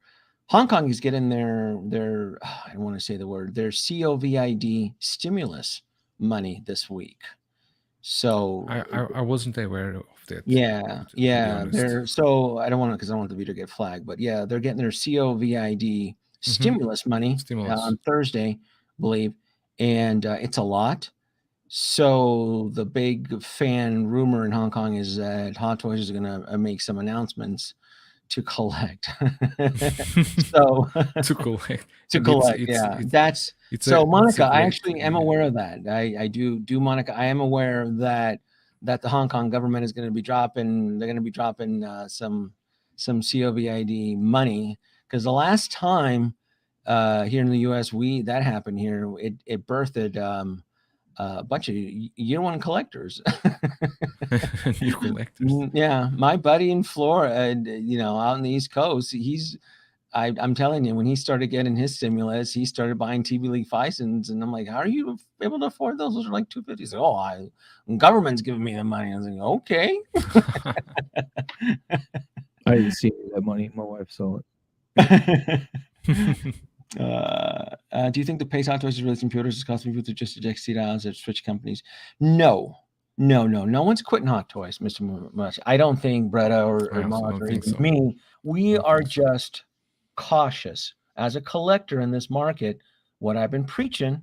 Hong Kong is getting their I don't want to say the word, their COVID stimulus money this week. So I wasn't aware of that. Yeah. So I don't want the video to get flagged, but yeah, they're getting their COVID stimulus money on Thursday, I believe, and it's a lot. So the big fan rumor in Hong Kong is that Hot Toys is going to make some announcements to collect. So to collect. Monica, I actually am aware of that. I do Monica. I am aware that the Hong Kong government is going to be dropping. They're going to be dropping some COVID money, because the last time here in the U.S. that happened here, it birthed a bunch of year one collectors. New collectors. Yeah, my buddy in Florida, out on the East Coast, I'm telling you, when he started getting his stimulus, he started buying TV League Fisons, and I'm like, how are you able to afford those? Those are like $250. He's like, government's giving me the money. I was like, okay. I didn't see that money. My wife saw it. Do you think the Pace Hot Toys is releasing pre-orders is costing people to just eject seat aisles at switch companies? No one's quitting Hot Toys, Mr. Musashi. I don't think Breda or Mars or even me. We are just cautious as a collector in this market. What I've been preaching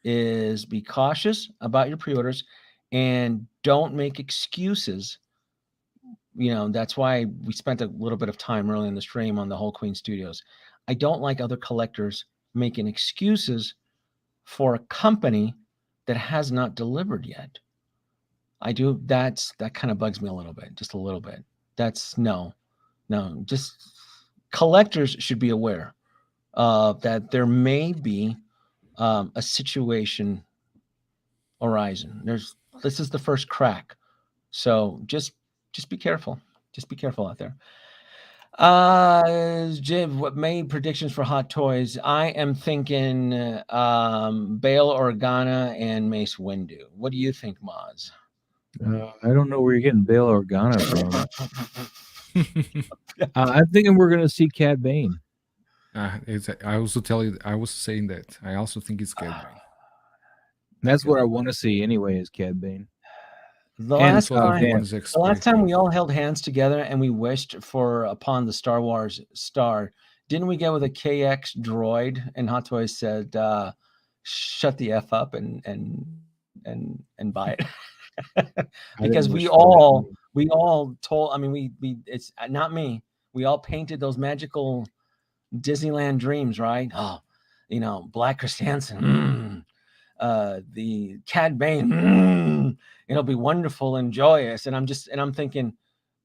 is be cautious about your pre-orders and don't make excuses. That's why we spent a little bit of time early in the stream on the whole Queen Studios. I don't like other collectors making excuses for a company that has not delivered yet. I do. That kind of bugs me a little bit, just a little bit. That's no, just collectors should be aware that there may be a situation arising. This is the first crack. So just be careful. Just be careful out there. Jim, what made predictions for Hot Toys? I am thinking Bail Organa and Mace Windu. What do you think, Maz? I don't know where you're getting Bail Organa from. I'm thinking we're going to see Cad Bane. I was saying that. I also think it's Cad Bane. That's what I want to see anyway, is Cad Bane. The last time we all held hands together and we wished upon the Star Wars star, didn't we get with a KX droid? And Hot Toys said, "Shut the f up and buy it," because we all told. I mean, we it's not me. We all painted those magical Disneyland Dreams, right? Oh, Black Christensen, the Cad Bane, it'll be wonderful and joyous. And I'm thinking,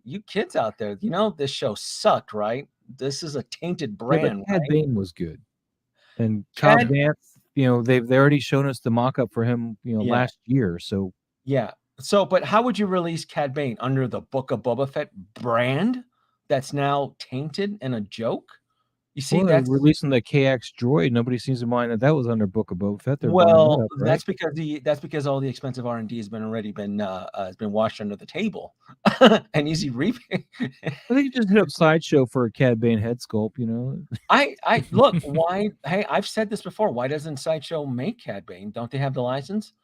you kids out there, this show sucked, right? This is a tainted Yeah, but brand, Cad right? Bane was good. And Cobb Cad, Vanth, they've already shown us the mock-up for him, yeah, last year. So yeah. So, but how would you release Cad Bane under the Book of Boba Fett brand that's now tainted and a joke? You see, well, they're that's releasing the KX droid. Nobody seems to mind that was under Book of Boba Fett. They're buying well, that up, right? that's because all the expensive R&D has been washed under the table, and easy rebate. I think you just hit up Sideshow for a Cad Bane head sculpt. I look, why? Hey, I've said this before. Why doesn't Sideshow make Cad Bane? Don't they have the license?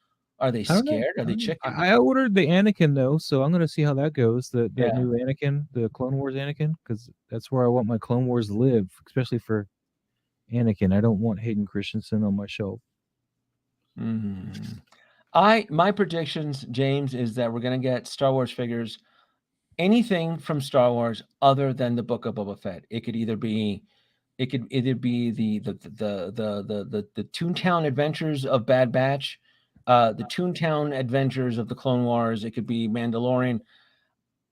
Are they I don't know. scared? Are they chicken? I ordered the Anakin though, so I'm gonna see how that goes. That Yeah. new Anakin, the Clone Wars Anakin, because that's where I want my Clone Wars to live, especially for Anakin. I don't want Hayden Christensen on my shelf. My predictions, James, is that we're gonna get Star Wars figures, anything from Star Wars other than the Book of Boba Fett. It could either be the Toontown Adventures of Bad Batch, the Toontown Adventures of the Clone Wars. It could be Mandalorian.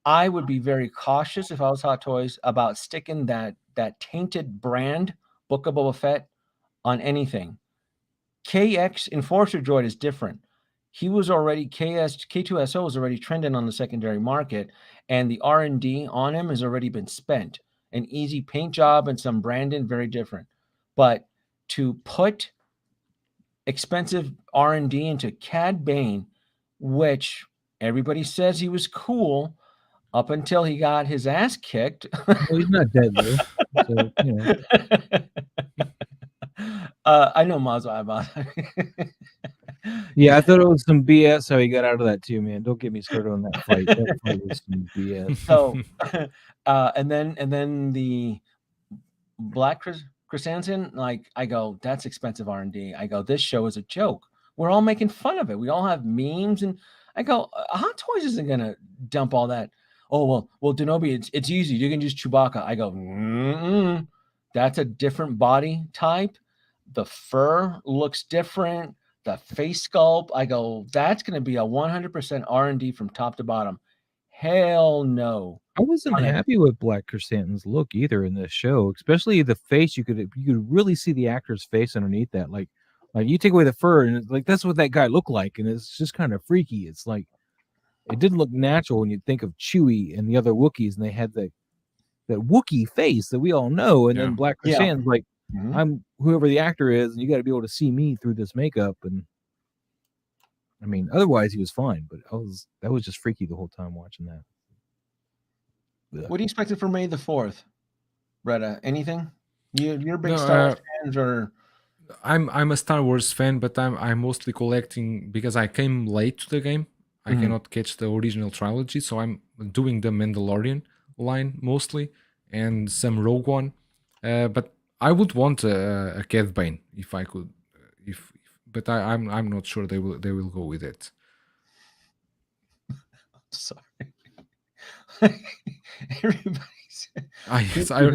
I would be very cautious if I was Hot Toys about sticking that tainted brand Book of Boba Fett on anything. KX Enforcer Droid is different. He was already K2SO was already trending on the secondary market, and the R&D on him has already been spent. An easy paint job and some branding, very different. But to put expensive R&D into Cad Bane, which everybody says he was cool up until he got his ass kicked. Well, he's not dead though, so I know Mazo. Yeah, I thought it was some BS how he got out of that too, man. Don't get me started on that fight. That fight was some BS. So, and then the Black Chrysanthemum, like, I go, that's expensive R&D. I go, this show is a joke. We're all making fun of it. We all have memes, and I go, Hot Toys isn't gonna dump all that. Oh well, Denobi, it's easy. You can use Chewbacca. I go, that's a different body type. The fur looks different. The face sculpt. I go, that's going to be a 100% R&D from top to bottom. Hell no. I wasn't happy with Black Chrysanthemum's look either in this show, especially the face. You could really see the actor's face underneath that. Like you take away the fur, and it's like that's what that guy looked like, and it's just kind of freaky. It's like it didn't look natural when you think of Chewie and the other Wookiees, and they had that Wookiee face that we all know. And then Black Chrysanthemum's like, I'm whoever the actor is, and you got to be able to see me through this makeup. And I mean, otherwise he was fine, but that was just freaky the whole time watching that. What do you expect for May the 4th, Breda? Anything? You're big Star Wars fans, or? I'm a Star Wars fan, but I'm mostly collecting because I came late to the game. I cannot catch the original trilogy, so I'm doing the Mandalorian line mostly and some Rogue One. But I would want a Cad Bane if I could, but I'm not sure they will go with it. Sorry.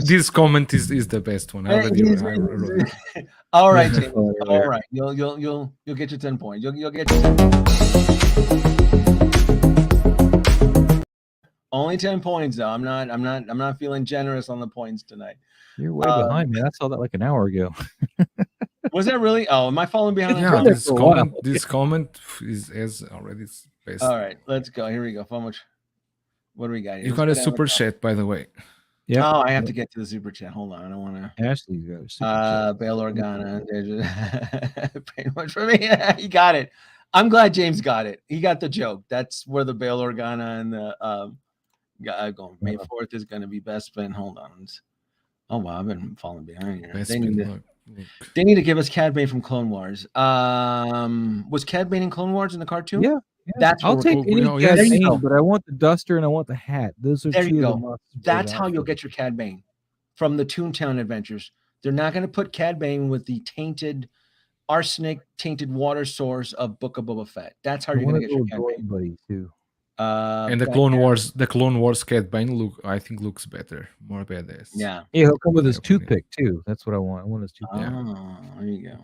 This comment is the best one. I already wrote it. All right, James. All right. You'll get your 10 points. You'll get your 10 points. Only 10 points though. I'm not feeling generous on the points tonight. You're way behind me. I saw that like an hour ago. Was that really? Oh, am I falling behind? Yeah, this comment is already best. All right, let's go. Here we go. How much? What do we got here? You got a super chat, by the way. Yeah. Oh, I have to get to the super chat. Hold on. I don't want to. Ashley's got a super chat. Bail Organa. Pretty much for me. He got it. I'm glad James got it. He got the joke. That's where the Bail Organa and the going. May 4th is going to be best spin. Hold on. Oh wow, I've been falling behind here. They need to give us Cad Bane from Clone Wars. Was Cad Bane in Clone Wars in the cartoon? Yeah. That's I'll take any Cad Bane, but I want the duster and I want the hat. Those are there two you of go. the That's how you'll get your Cad Bane from the Toontown Adventures. They're not going to put Cad Bane with the tainted arsenic tainted water source of Book of Boba Fett. That's how you're going to get your Cad Bane. Buddy too. And the Clone Wars Cad Bane I think looks better, more badass. Yeah. Yeah, he'll come with his toothpick too. That's what I want. I want his toothpick. Oh, there you go.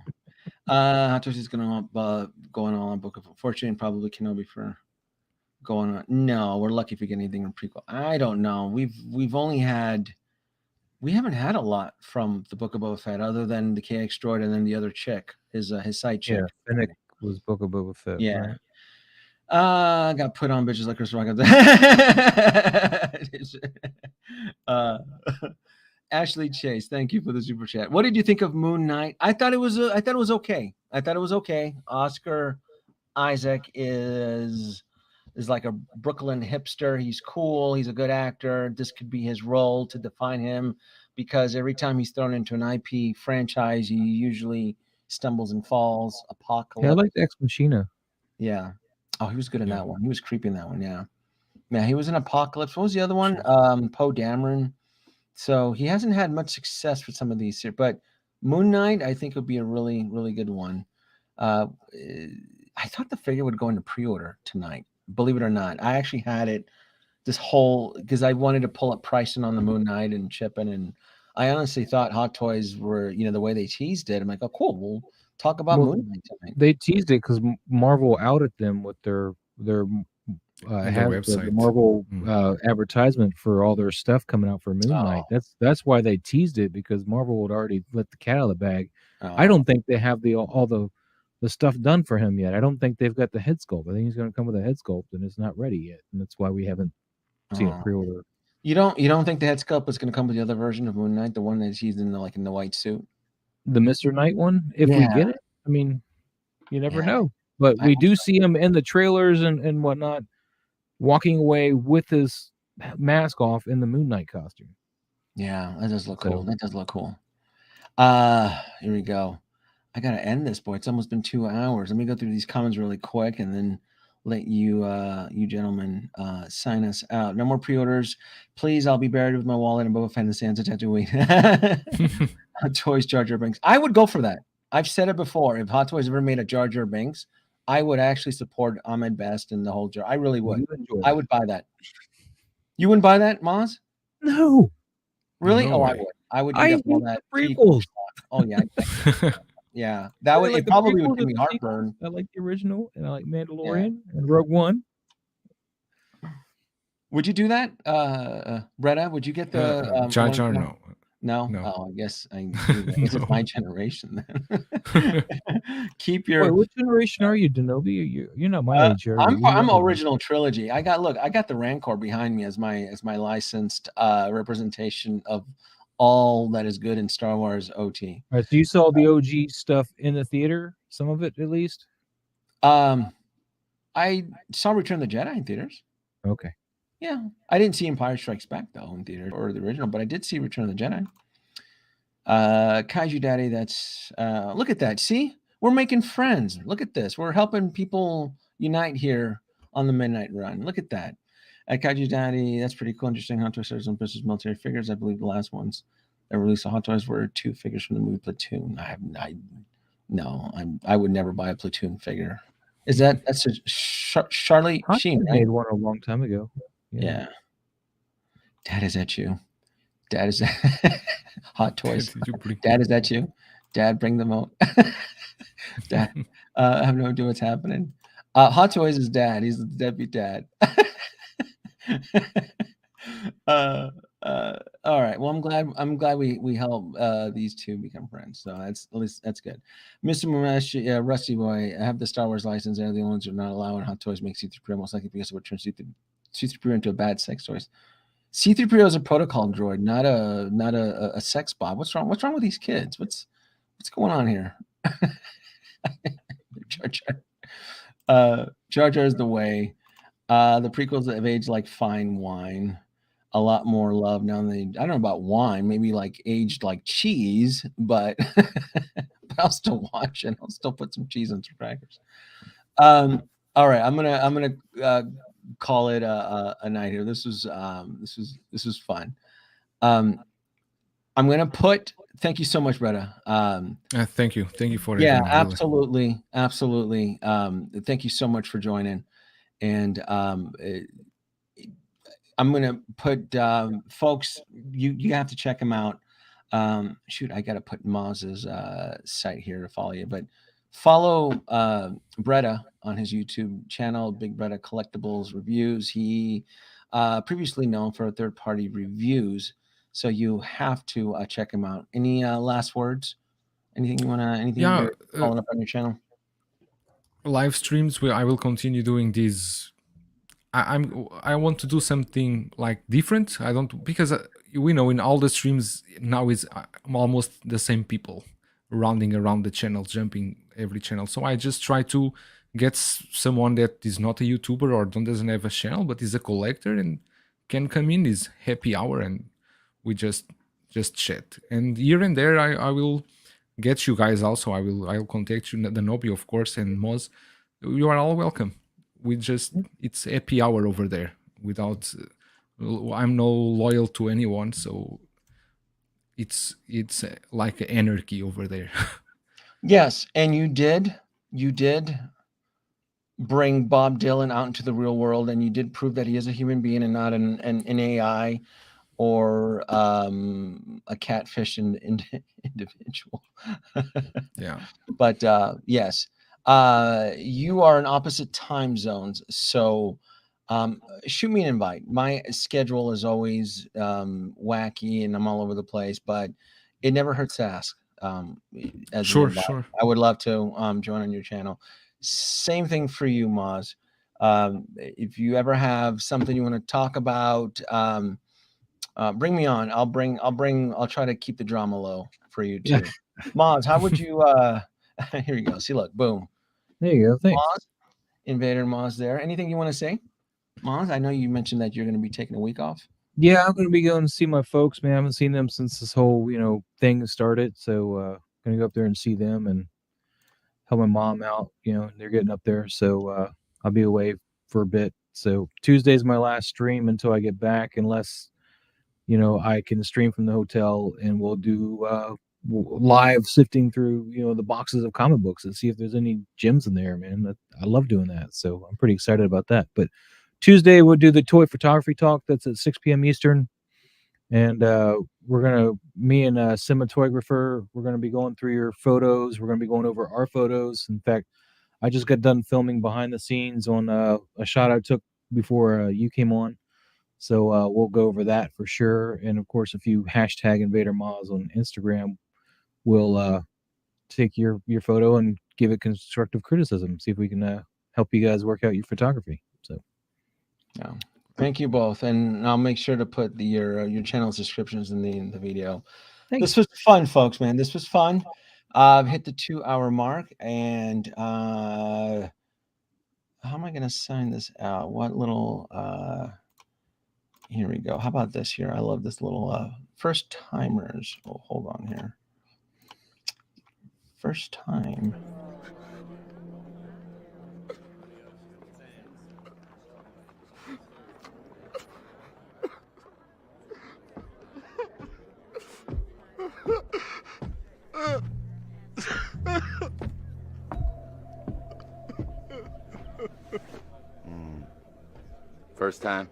Hot Toys is going on on Book of Fortune, probably Kenobi for going on. No, we're lucky if we get anything in prequel. I don't know. We haven't had a lot from the Book of Boba Fett other than the KX droid and then the other chick, his side chick. Yeah, Fennec was Book of Boba Fett. Yeah. Right? Got put on bitches like Chris Rock. Ashley Chase, thank you for the super chat. What did you think of Moon Knight? I thought it was okay. Oscar Isaac is like a Brooklyn hipster. He's cool. He's a good actor. This could be his role to define him, because every time he's thrown into an IP franchise, he usually stumbles and falls. Apocalypse. Yeah, I liked Ex Machina. Yeah. Oh, he was good in that one. He was creepy in that one. Yeah. Yeah, he was in Apocalypse. What was the other one? Poe Dameron. So he hasn't had much success with some of these here, but Moon Knight, I think, would be a really, really good one. I thought the figure would go into pre-order tonight. Believe it or not, I actually had it because I wanted to pull up pricing on the Moon Knight and shipping, and I honestly thought Hot Toys were, the way they teased it. I'm like, oh, cool. We'll talk about Moon Knight tonight. They teased it because Marvel outed them with their website. The Marvel advertisement for all their stuff coming out for Moon Knight. That's why they teased it, because Marvel would already let the cat out of the bag. I don't think they have all the stuff done for him yet. I don't think they've got the head sculpt. I think he's going to come with a head sculpt, and it's not ready yet, and that's why we haven't seen a pre-order. You don't think the head sculpt is going to come with the other version of Moon Knight, the one that he's in the white suit, the Mr. Knight one? If we get it, I mean, you never know. But we do see him in the trailers and whatnot, walking away with his mask off in the Moon Knight costume. Yeah, that does look cool. Here we go. I gotta end this, boy. It's almost been 2 hours. Let me go through these comments really quick and then let you gentlemen sign us out. No more pre-orders, please. I'll be buried with my wallet and Boba Fett in the sands of Tatooine. Hot Toys Jar Jar Binks. I would go for that. I've said it before. If Hot Toys ever made a Jar Jar Binks, I would actually support Ahmed Best and the whole jar. I really would. I would buy that. You wouldn't buy that, Maz? No. Really? No I way. would. I would I eat up all that prequels. Oh yeah. Yeah. That would. It probably would give me heartburn. I like the original, and I like Mandalorian and Rogue One. Would you do that, Breda? Would you get the Jar Jar? No. No? Oh, I guess this is my generation then. Keep your. Wait, what generation are you, Denobi? You're not my age. I'm original trilogy. I got the Rancor behind me as my licensed representation of all that is good in Star Wars OT. All right, so you saw the OG stuff in the theater, some of it at least. I saw Return of the Jedi in theaters. Okay. Yeah, I didn't see Empire Strikes Back though in theater or the original, but I did see Return of the Jedi. Kaiju Daddy, that's look at that. See, we're making friends. Look at this. We're helping people unite here on the Midnight Run. Look at that. Kaiju Daddy, that's pretty cool. Interesting. Hot Toys on business military figures. I believe the last ones that released the Hot Toys were 2 figures from the movie Platoon. I would never buy a Platoon figure. That's a Charlie Sheen, right? Made one a long time ago. Yeah. Dad, is that you? Dad, is that Hot Toys? Dad, is that you? Dad, bring them out. Dad, I have no idea what's happening. Hot Toys is Dad. He's the deadbeat dad. All right. Well, I'm glad we helped these two become friends. So that's good. Mr. Musashi, Rusty Boy, I have the Star Wars license. They're the only ones who are not allowing Hot Toys make C-3PO, most likely because it would turn C-3PO into a bad sex toys. C-3PO is a protocol droid, not a sex bot. What's wrong with these kids? What's going on here? Jar Jar is the way. The prequels have aged like fine wine. A lot more love now than I don't know about wine, maybe like aged like cheese, but I'll still watch it. I'll still put some cheese on some crackers. All right, I'm gonna call it a night here. This was fun. I'm gonna put. Thank you so much, Breda. Thank you for absolutely. Thank you so much for joining. And I'm going to put folks, you have to check him out. Shoot, I got to put Maz's site here to follow you, but follow Breda on his YouTube channel, BigBreda Collectibles Reviews. He previously known for third-party reviews, so you have to check him out. Any last words? Anything you want to? Anything you're following up on your channel? Live streams. I will continue doing these. I want to do something like different. I don't, because we know in all the streams now is almost the same people rounding around the channel, jumping every channel. So I just try to get someone that is not a YouTuber or doesn't have a channel but is a collector and can come in this happy hour and we just chat. And here and there I will get you guys also. I'll contact you, the Nobi of course, and Moz. You are all welcome. We just, it's happy hour over there. Without I'm no loyal to anyone, so it's like anarchy over there. Yes, and you did bring Bob Dylan out into the real world, and you did prove that he is a human being and not an AI or a catfish individual. Yeah. But yes, you are in opposite time zones, so shoot me an invite. My schedule is always wacky and I'm all over the place, but it never hurts to ask. As Sure. I would love to join on your channel. Same thing for you, Maz. If you ever have something you want to talk about, bring me on. I'll try to keep the drama low for you too. Maz, how would you here you go. See, look, boom. There you go. Thanks. Maz, Invader Maz there. Anything you want to say? Maz, I know you mentioned that you're going to be taking a week off. Yeah, I'm going to be going to see my folks, man. I haven't seen them since this whole, thing started. So, going to go up there and see them and help my mom out. They're getting up there. So, I'll be away for a bit. So, Tuesday's my last stream until I get back, unless, I can stream from the hotel and we'll do live sifting through, the boxes of comic books and see if there's any gems in there, man. I love doing that. So, I'm pretty excited about that. But Tuesday, we'll do the toy photography talk. That's at 6 p.m. Eastern. And me and a cinematographer, we're going to be going through your photos. We're going to be going over our photos. In fact, I just got done filming behind the scenes on a shot I took before you came on. So we'll go over that for sure. And, of course, if you hashtag Invader Moz on Instagram, we'll take your photo and give it constructive criticism. See if we can help you guys work out your photography. So. Yeah. Thank you both, and I'll make sure to put your channel's descriptions in the video. Thanks. This was fun, folks, man. This was fun. Hit the 2-hour mark, and how am I going to sign this out? What little? Here we go. How about this here? I love this little first timers. Oh, hold on here. First time. First time?